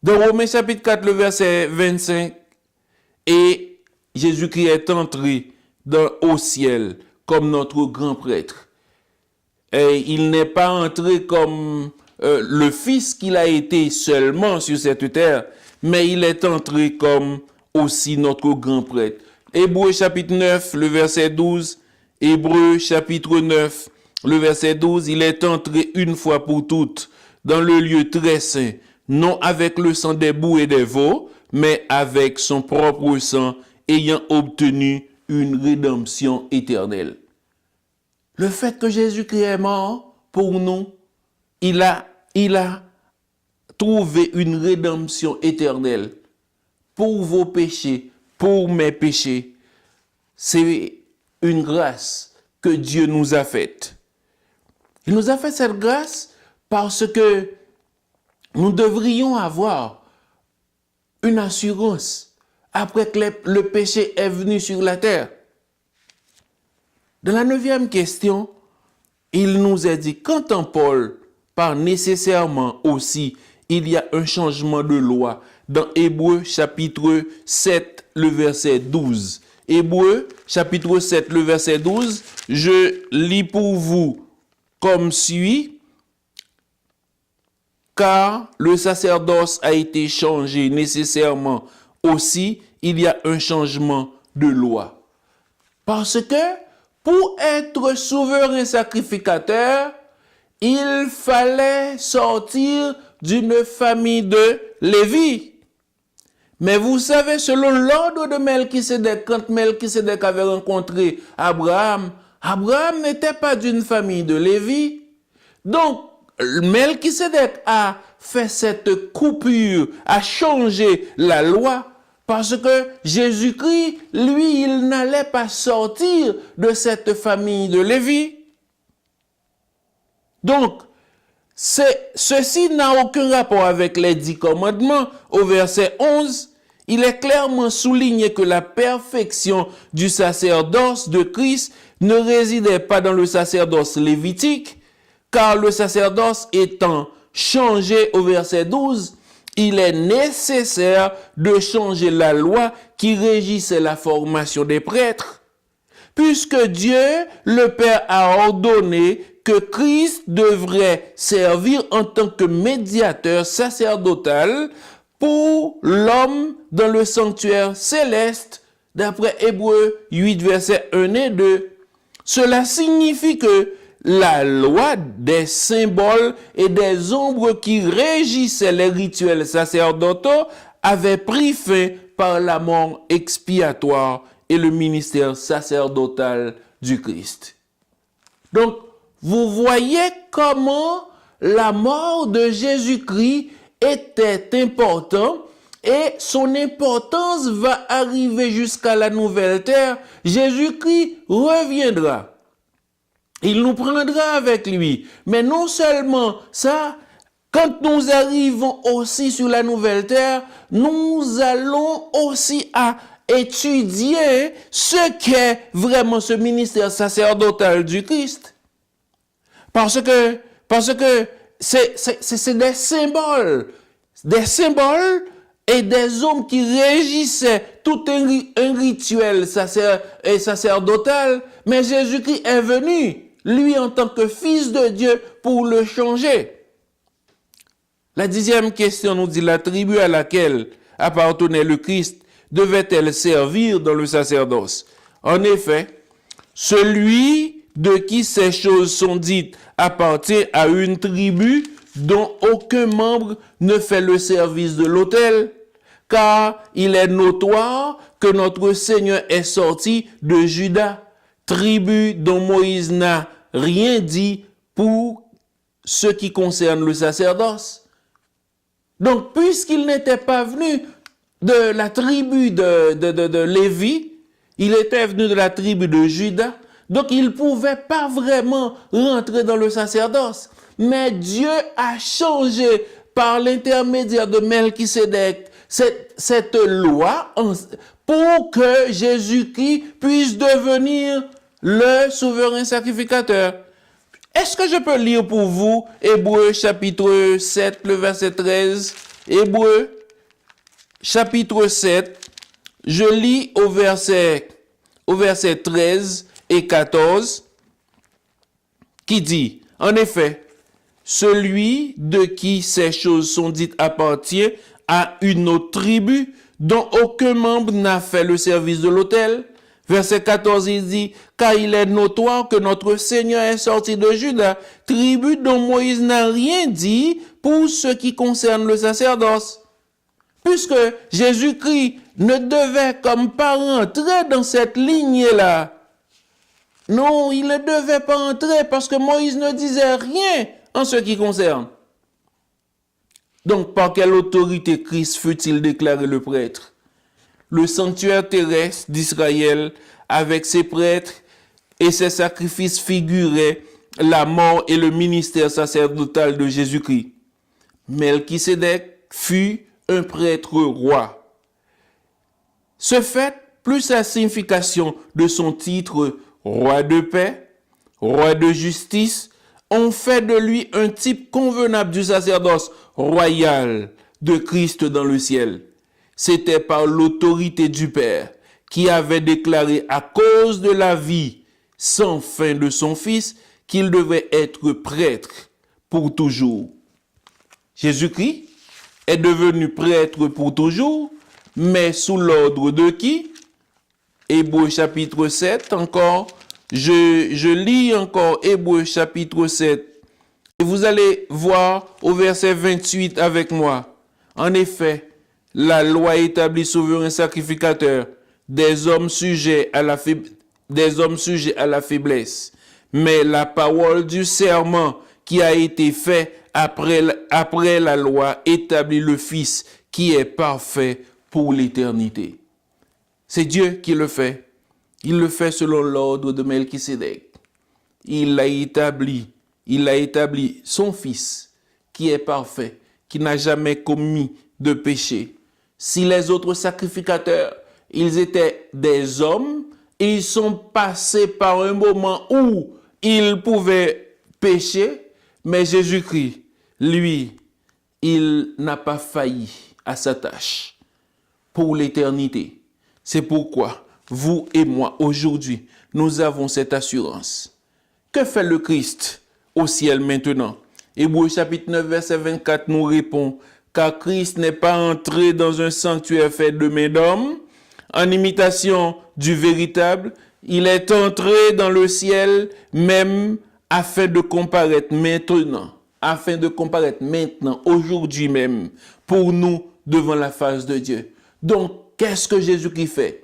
Dans Romains chapitre 4, le verset 25, et Jésus-Christ est entré au ciel comme notre grand prêtre. Et il n'est pas entré comme le Fils qu'il a été seulement sur cette terre, mais il est entré comme aussi notre grand prêtre. Hébreux chapitre 9, le verset 12, Hébreux chapitre 9, le verset 12, il est entré une fois pour toutes dans le lieu très saint, non avec le sang des boucs et des veaux, mais avec son propre sang, ayant obtenu une rédemption éternelle. Le fait que Jésus-Christ est mort pour nous, il a trouvé une rédemption éternelle pour vos péchés, pour mes péchés. C'est une grâce que Dieu nous a faite. Il nous a fait cette grâce parce que nous devrions avoir une assurance après que le péché est venu sur la terre. Dans la 9e question, il nous est dit, qu'entend Paul par nécessairement aussi, il y a un changement de loi dans Hébreux chapitre 7, le verset 12. Hébreux chapitre 7, le verset 12, je lis pour vous comme suit. Car le sacerdoce a été changé nécessairement aussi, il y a un changement de loi. Parce que pour être souverain sacrificateur, il fallait sortir d'une famille de Lévi. Mais vous savez, selon l'ordre de Melchisédek, quand Melchisédek avait rencontré Abraham, Abraham n'était pas d'une famille de Lévi. Donc, Melchisédek a fait cette coupure, a changé la loi, parce que Jésus-Christ, lui, il n'allait pas sortir de cette famille de Lévi. Donc, ceci n'a aucun rapport avec les 10 commandements. Au verset 11, il est clairement souligné que la perfection du sacerdoce de Christ ne résidait pas dans le sacerdoce lévitique, car le sacerdoce étant changé au verset 12, il est nécessaire de changer la loi qui régissait la formation des prêtres. Puisque Dieu, le Père, a ordonné que Christ devrait servir en tant que médiateur sacerdotal pour l'homme dans le sanctuaire céleste, d'après Hébreux 8, versets 1 et 2. Cela signifie que la loi des symboles et des ombres qui régissaient les rituels sacerdotaux avait pris fin par la mort expiatoire et le ministère sacerdotal du Christ. Donc, vous voyez comment la mort de Jésus-Christ était importante et son importance va arriver jusqu'à la nouvelle terre. Jésus-Christ reviendra. Il nous prendra avec lui. Mais non seulement ça, quand nous arrivons aussi sur la nouvelle terre, nous allons aussi à étudier ce qu'est vraiment ce ministère sacerdotal du Christ. Parce que c'est des symboles et des hommes qui régissaient tout un rituel sacerdotal, mais Jésus-Christ est venu, lui en tant que fils de Dieu, pour le changer. La 10e question nous dit, la tribu à laquelle appartenait le Christ devait-elle servir dans le sacerdoce? En effet, celui de qui ces choses sont dites appartient à une tribu dont aucun membre ne fait le service de l'autel, car il est notoire que notre Seigneur est sorti de Juda, tribu dont Moïse n'a rien dit pour ce qui concerne le sacerdoce. Donc, puisqu'il n'était pas venu de la tribu de Lévi, il était venu de la tribu de Juda, donc il ne pouvait pas vraiment rentrer dans le sacerdoce. Mais Dieu a changé par l'intermédiaire de Melchisédek cette loi pour que Jésus-Christ puisse devenir le souverain sacrificateur. Est-ce que je peux lire pour vous Hébreux chapitre 7, le verset 13? Hébreux chapitre 7, je lis au verset 13 et 14, qui dit, en effet, celui de qui ces choses sont dites appartient à une autre tribu dont aucun membre n'a fait le service de l'autel, Verset 14, il dit, car il est notoire que notre Seigneur est sorti de Juda, tribu dont Moïse n'a rien dit pour ce qui concerne le sacerdoce. Puisque Jésus-Christ ne devait comme pas rentrer dans cette lignée-là. Non, il ne devait pas entrer parce que Moïse ne disait rien en ce qui concerne. Donc, par quelle autorité Christ fut-il déclaré le prêtre? Le sanctuaire terrestre d'Israël, avec ses prêtres et ses sacrifices, figurait la mort et le ministère sacerdotal de Jésus-Christ. Melchisédek fut un prêtre roi. Ce fait, plus la signification de son titre roi de paix, roi de justice, ont fait de lui un type convenable du sacerdoce royal de Christ dans le ciel. C'était par l'autorité du Père qui avait déclaré à cause de la vie sans fin de son Fils qu'il devait être prêtre pour toujours. Jésus-Christ est devenu prêtre pour toujours, mais sous l'ordre de qui? Hébreux chapitre 7 encore. Je lis encore Hébreux chapitre 7. Et vous allez voir au verset 28 avec moi. En effet, la loi établit souverain sacrificateur des hommes sujets à la faiblesse. Mais la parole du serment qui a été fait après la loi établit le Fils qui est parfait pour l'éternité. C'est Dieu qui le fait. Il le fait selon l'ordre de Melchisédek. Il a établi son Fils qui est parfait, qui n'a jamais commis de péché. Si les autres sacrificateurs, ils étaient des hommes, et ils sont passés par un moment où ils pouvaient pécher, mais Jésus-Christ, lui, il n'a pas failli à sa tâche pour l'éternité. C'est pourquoi vous et moi, aujourd'hui, nous avons cette assurance. Que fait le Christ au ciel maintenant? Hébreux chapitre 9, verset 24 nous répond, car Christ n'est pas entré dans un sanctuaire fait de mains d'hommes, en imitation du véritable, il est entré dans le ciel même afin de comparaître maintenant, aujourd'hui même, pour nous devant la face de Dieu. Donc, qu'est-ce que Jésus-Christ fait?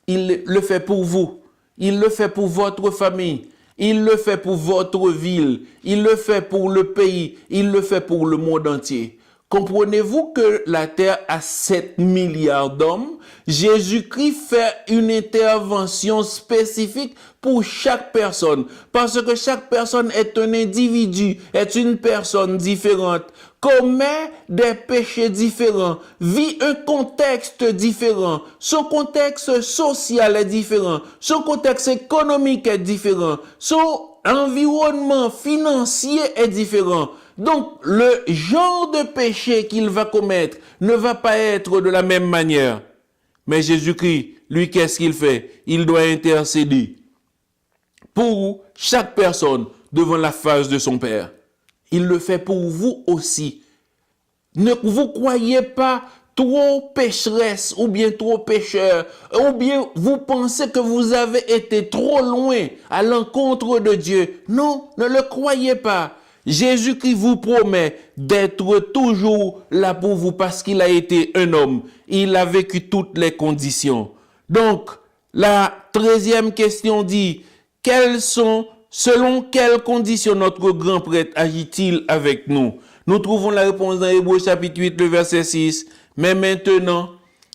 Il le fait pour vous, il le fait pour votre famille, il le fait pour votre ville, il le fait pour le pays, il le fait pour le monde entier. Comprenez-vous que la terre a 7 milliards d'hommes? Jésus-Christ fait une intervention spécifique pour chaque personne. Parce que chaque personne est un individu, est une personne différente, commet des péchés différents, vit un contexte différent. Son contexte social est différent. Son contexte économique est différent. Son environnement financier est différent. Donc, le genre de péché qu'il va commettre ne va pas être de la même manière. Mais Jésus-Christ, lui, qu'est-ce qu'il fait? Il doit intercéder pour chaque personne devant la face de son Père. Il le fait pour vous aussi. Ne vous croyez pas trop pécheresse ou bien trop pécheur, ou bien vous pensez que vous avez été trop loin à l'encontre de Dieu. Non, ne le croyez pas. Jésus-Christ vous promet d'être toujours là pour vous parce qu'il a été un homme. Il a vécu toutes les conditions. Donc, la 13e question dit, selon quelles conditions notre grand prêtre agit-il avec nous? Nous trouvons la réponse dans Hébreux chapitre 8, le verset 6. Mais maintenant,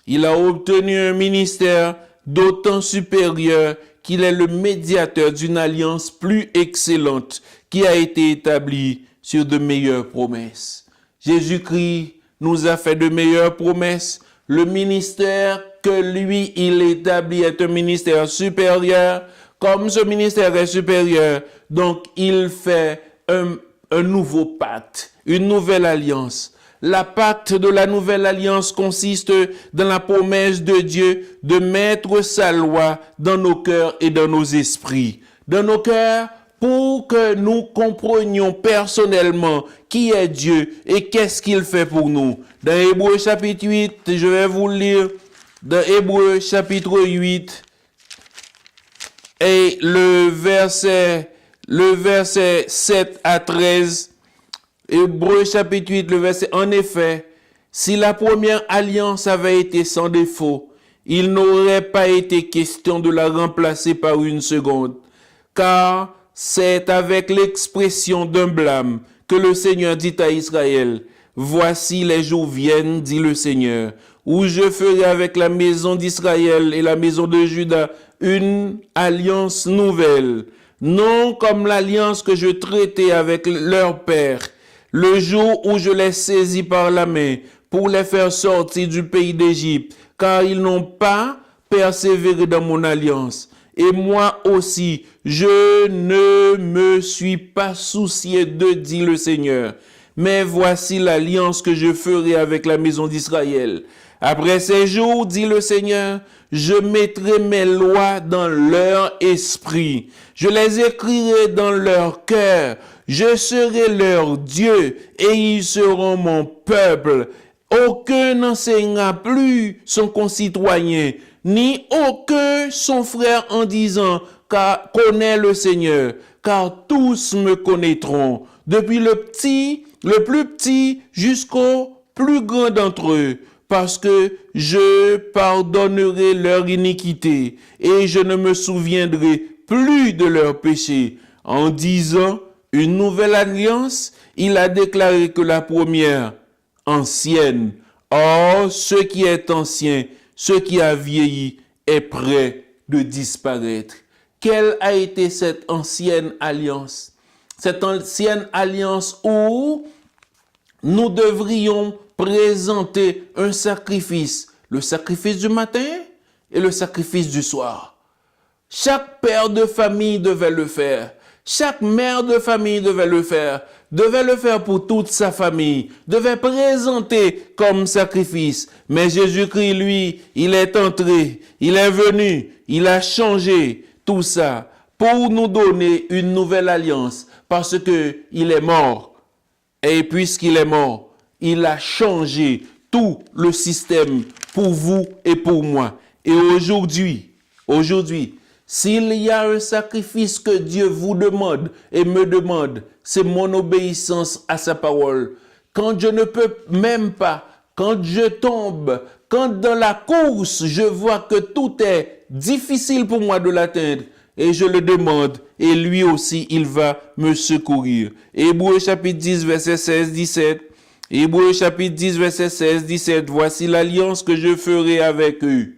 il a obtenu un ministère d'autant supérieur qu'il est le médiateur d'une alliance plus excellente qui a été établie sur de meilleures promesses. Jésus-Christ nous a fait de meilleures promesses. Le ministère que lui, il établit est un ministère supérieur. Comme ce ministère est supérieur, donc il fait un nouveau pacte, une nouvelle alliance. La pacte de la nouvelle alliance consiste dans la promesse de Dieu de mettre sa loi dans nos cœurs et dans nos esprits. Dans nos cœurs, pour que nous comprenions personnellement qui est Dieu et qu'est-ce qu'il fait pour nous. Dans Hébreux chapitre 8, je vais vous lire, dans Hébreux chapitre 8, Et le verset 7 à 13, Hébreux chapitre 8, le verset, en effet, si la première alliance avait été sans défaut, il n'aurait pas été question de la remplacer par une seconde, car c'est avec l'expression d'un blâme que le Seigneur dit à Israël, voici les jours viennent, dit le Seigneur, où je ferai avec la maison d'Israël et la maison de Juda une alliance nouvelle, non comme l'alliance que je traitais avec leur père, le jour où je les saisis par la main pour les faire sortir du pays d'Égypte, car ils n'ont pas persévéré dans mon alliance. Et moi aussi, je ne me suis pas soucié d'eux, dit le Seigneur. Mais voici l'alliance que je ferai avec la maison d'Israël. Après ces jours, dit le Seigneur, je mettrai mes lois dans leur esprit. Je les écrirai dans leur cœur. Je serai leur Dieu et ils seront mon peuple. Aucun n'enseignera plus son concitoyen, ni aucun son frère en disant, car connais le Seigneur, car tous me connaîtront, depuis le plus petit jusqu'au plus grand d'entre eux, parce que je pardonnerai leur iniquité et je ne me souviendrai plus de leurs péchés. En disant une nouvelle alliance, il a déclaré que la première, ancienne. Or, ce qui est ancien, ce qui a vieilli, est prêt de disparaître. Quelle a été cette ancienne alliance? Cette ancienne alliance où nous devrions présenter un sacrifice, le sacrifice du matin et le sacrifice du soir. Chaque père de famille devait le faire. Chaque mère de famille devait le faire pour toute sa famille, devait présenter comme sacrifice. Mais Jésus-Christ, lui, il est entré, il est venu, il a changé tout ça pour nous donner une nouvelle alliance parce que il est mort. Et puisqu'il est mort, il a changé tout le système pour vous et pour moi. Et aujourd'hui, s'il y a un sacrifice que Dieu vous demande et me demande, c'est mon obéissance à sa parole. Quand je ne peux même pas, quand je tombe, quand dans la course, je vois que tout est difficile pour moi de l'atteindre, et je le demande, et lui aussi, il va me secourir. Hébreux chapitre 10, verset 16-17. Hébreux chapitre 10, verset 16-17. Voici l'alliance que je ferai avec eux.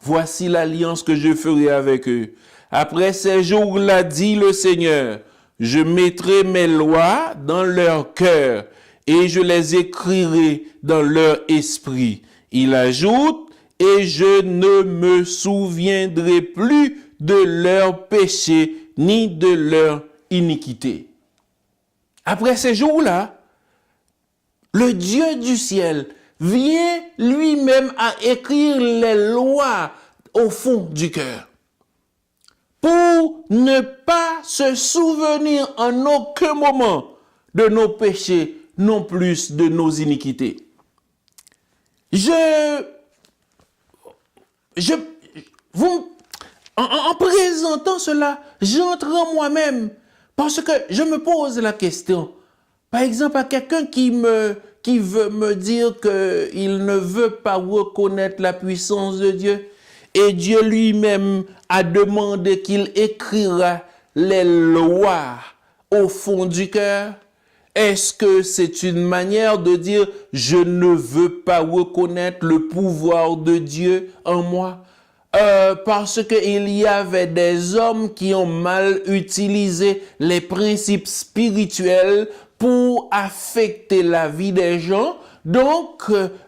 Voici l'alliance que je ferai avec eux. Après ces jours-là, dit le Seigneur, je mettrai mes lois dans leur cœur et je les écrirai dans leur esprit. Il ajoute, et je ne me souviendrai plus de leurs péchés ni de leur iniquité. Après ces jours-là, le Dieu du ciel vient lui-même à écrire les lois au fond du cœur pour ne pas se souvenir en aucun moment de nos péchés, non plus de nos iniquités. En présentant cela, j'entre en moi-même parce que je me pose la question. Par exemple, à quelqu'un qui veut me dire qu'il ne veut pas reconnaître la puissance de Dieu, et Dieu lui-même a demandé qu'il écrira les lois au fond du cœur. Est-ce que c'est une manière de dire je ne veux pas reconnaître le pouvoir de Dieu en moi? Parce qu'il y avait des hommes qui ont mal utilisé les principes spirituels pour affecter la vie des gens. Donc,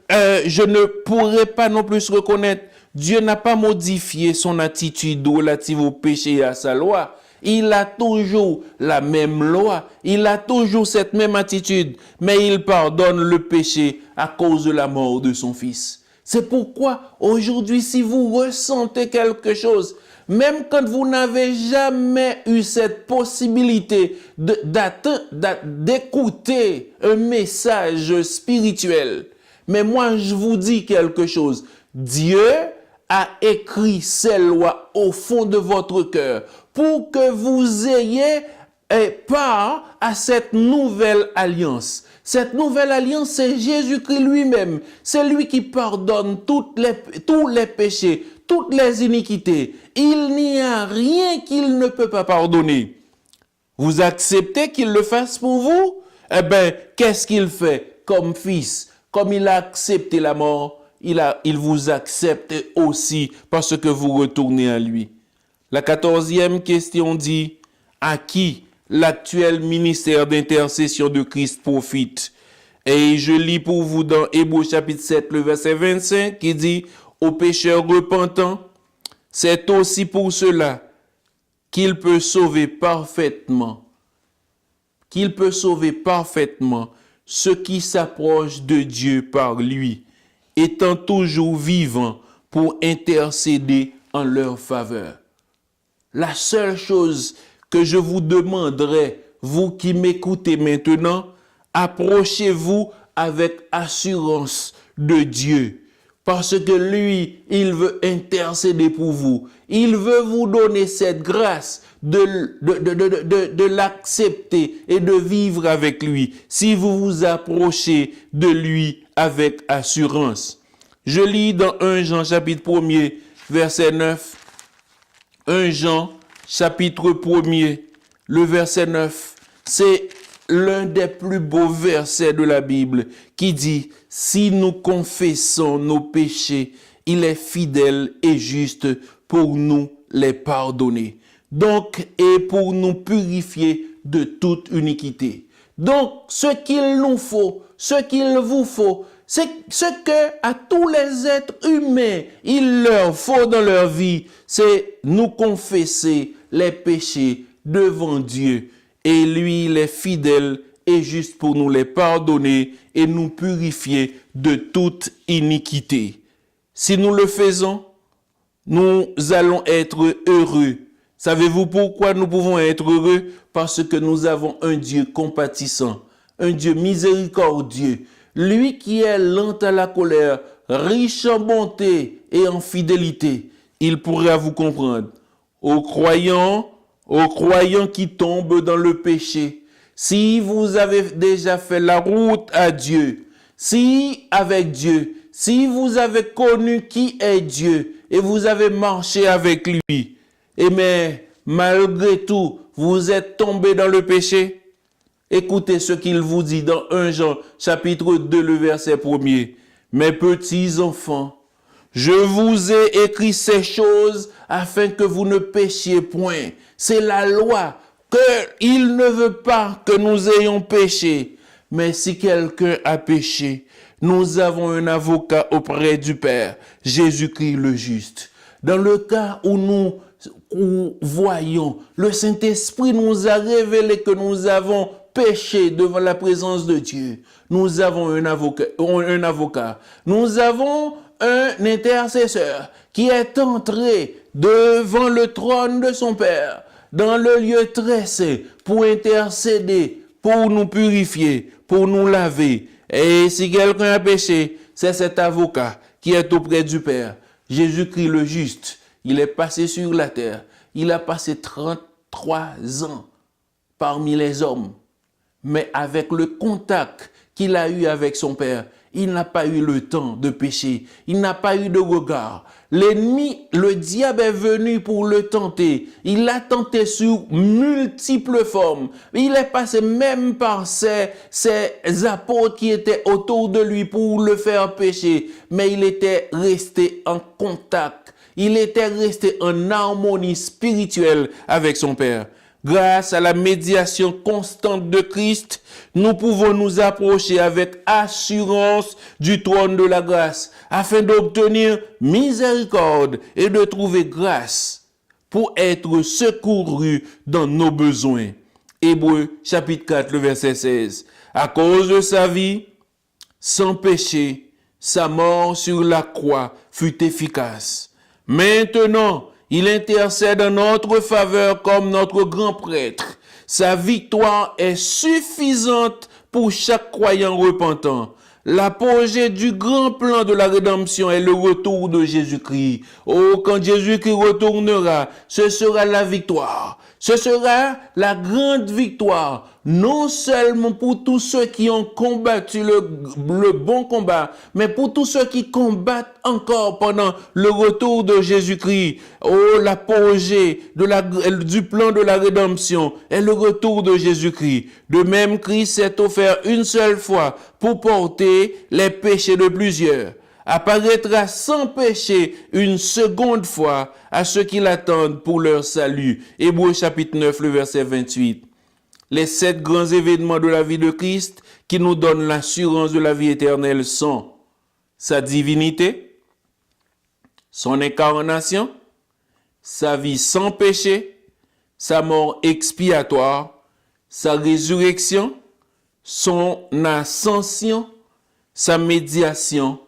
je ne pourrais pas non plus reconnaître. Dieu n'a pas modifié son attitude relative au péché et à sa loi. Il a toujours la même loi, il a toujours cette même attitude, mais il pardonne le péché à cause de la mort de son Fils. C'est pourquoi aujourd'hui, si vous ressentez quelque chose, même quand vous n'avez jamais eu cette possibilité d'écouter un message spirituel, mais moi je vous dis quelque chose, Dieu a écrit ces lois au fond de votre cœur pour que vous ayez part à cette nouvelle alliance. Cette nouvelle alliance, c'est Jésus-Christ lui-même. C'est lui qui pardonne tous les péchés, toutes les iniquités. Il n'y a rien qu'il ne peut pas pardonner. Vous acceptez qu'il le fasse pour vous? Eh bien, qu'est-ce qu'il fait comme fils? Comme il a accepté la mort, il vous accepte aussi parce que vous retournez à lui. La 14e question dit, à qui l'actuel ministère d'intercession de Christ profite? Et je lis pour vous dans Hébreux chapitre 7, le verset 25, qui dit, aux pécheurs repentants, c'est aussi pour cela qu'il peut sauver parfaitement ceux qui s'approchent de Dieu par lui, étant toujours vivant pour intercéder en leur faveur. La seule chose que je vous demanderai, vous qui m'écoutez maintenant, approchez-vous avec assurance de Dieu. Parce que lui, il veut intercéder pour vous. Il veut vous donner cette grâce de l'accepter et de vivre avec lui. Si vous vous approchez de lui avec assurance. Je lis dans 1 Jean chapitre 1er, verset 9. 1 Jean chapitre 1er, le verset 9. C'est l'un des plus beaux versets de la Bible qui dit, si nous confessons nos péchés, il est fidèle et juste pour nous les pardonner. Donc, et pour nous purifier de toute iniquité. Donc, ce qu'il nous faut, ce qu'il vous faut, c'est ce que à tous les êtres humains, il leur faut dans leur vie, c'est nous confesser les péchés devant Dieu. Et lui, il est fidèle et juste pour nous les pardonner et nous purifier de toute iniquité. Si nous le faisons, nous allons être heureux. Savez-vous pourquoi nous pouvons être heureux? Parce que nous avons un Dieu compatissant, un Dieu miséricordieux, lui qui est lent à la colère, riche en bonté et en fidélité. Il pourra vous comprendre. Aux croyants qui tombent dans le péché, si vous avez déjà fait la route à Dieu, si avec Dieu, si vous avez connu qui est Dieu et vous avez marché avec lui, mais malgré tout, vous êtes tombé dans le péché, écoutez ce qu'il vous dit dans 1 Jean chapitre 2, le verset 1er. Mes petits enfants, je vous ai écrit ces choses afin que vous ne péchiez point. C'est la loi, qu'il ne veut pas que nous ayons péché. Mais si quelqu'un a péché, nous avons un avocat auprès du Père, Jésus-Christ le juste. Dans le cas où nous voyons, le Saint-Esprit nous a révélé que nous avons péché devant la présence de Dieu. Nous avons un avocat. Nous avons un intercesseur qui est entré devant le trône de son Père, dans le lieu très saint, pour intercéder, pour nous purifier, pour nous laver. Et si quelqu'un a péché, c'est cet avocat qui est auprès du Père, Jésus-Christ le juste. Il est passé sur la terre. Il a passé 33 ans parmi les hommes. Mais avec le contact qu'il a eu avec son Père, il n'a pas eu le temps de pécher. Il n'a pas eu de regard. L'ennemi, le diable est venu pour le tenter. Il l'a tenté sur multiples formes. Il est passé même par ses apôtres qui étaient autour de lui pour le faire pécher. Mais il était resté en contact. Il était resté en harmonie spirituelle avec son Père. Grâce à la médiation constante de Christ, nous pouvons nous approcher avec assurance du trône de la grâce afin d'obtenir miséricorde et de trouver grâce pour être secourus dans nos besoins. Hébreux chapitre 4, le verset 16. À cause de sa vie, sans péché, sa mort sur la croix fut efficace. Maintenant, il intercède en notre faveur comme notre grand prêtre. Sa victoire est suffisante pour chaque croyant repentant. L'apogée du grand plan de la rédemption est le retour de Jésus-Christ. Oh, quand Jésus-Christ retournera, ce sera la victoire. Ce sera la grande victoire, non seulement pour tous ceux qui ont combattu le bon combat, mais pour tous ceux qui combattent encore pendant le retour de Jésus-Christ. Oh, l'apogée du plan de la rédemption est le retour de Jésus-Christ. De même, Christ s'est offert une seule fois pour porter les péchés de plusieurs. Apparaîtra sans péché une seconde fois à ceux qui l'attendent pour leur salut. Hébreux chapitre 9, le verset 28. Les 7 grands événements de la vie de Christ qui nous donnent l'assurance de la vie éternelle sont sa divinité, son incarnation, sa vie sans péché, sa mort expiatoire, sa résurrection, son ascension, sa médiation,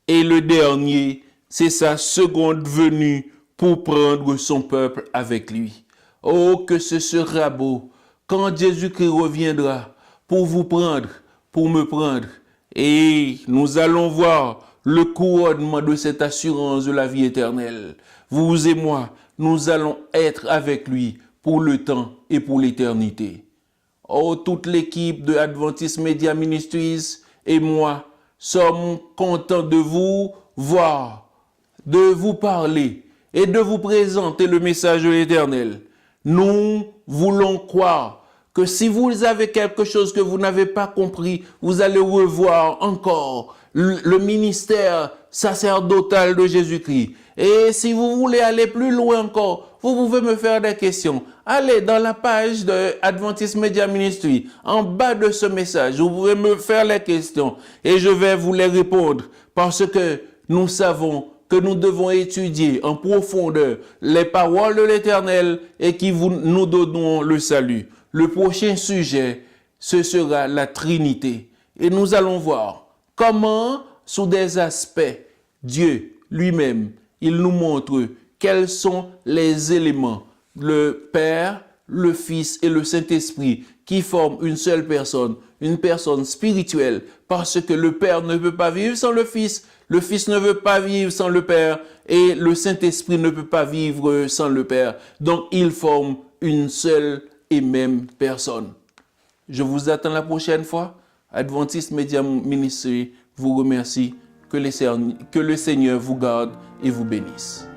et le dernier, c'est sa seconde venue pour prendre son peuple avec lui. Oh, que ce sera beau quand Jésus-Christ reviendra pour vous prendre, pour me prendre. Et nous allons voir le couronnement de cette assurance de la vie éternelle. Vous et moi, nous allons être avec lui pour le temps et pour l'éternité. Oh, toute l'équipe de Adventist Media Ministries et moi, sommes contents de vous voir, de vous parler et de vous présenter le message de l'Éternel. Nous voulons croire que si vous avez quelque chose que vous n'avez pas compris, vous allez revoir encore le ministère sacerdotal de Jésus-Christ. Et si vous voulez aller plus loin encore, vous pouvez me faire des questions. Allez dans la page de Adventist Media Ministry, en bas de ce message, vous pouvez me faire les questions et je vais vous les répondre parce que nous savons que nous devons étudier en profondeur les paroles de l'Éternel et qui nous donneront le salut. Le prochain sujet, ce sera la Trinité. Et nous allons voir comment, sous des aspects, Dieu lui-même, il nous montre quels sont les éléments, le Père, le Fils et le Saint-Esprit, qui forment une seule personne, une personne spirituelle, parce que le Père ne peut pas vivre sans le Fils ne veut pas vivre sans le Père, et le Saint-Esprit ne peut pas vivre sans le Père. Donc, ils forment une seule et même personne. Je vous attends la prochaine fois. Adventist Media Ministry vous remercie. Que le Seigneur vous garde et vous bénisse.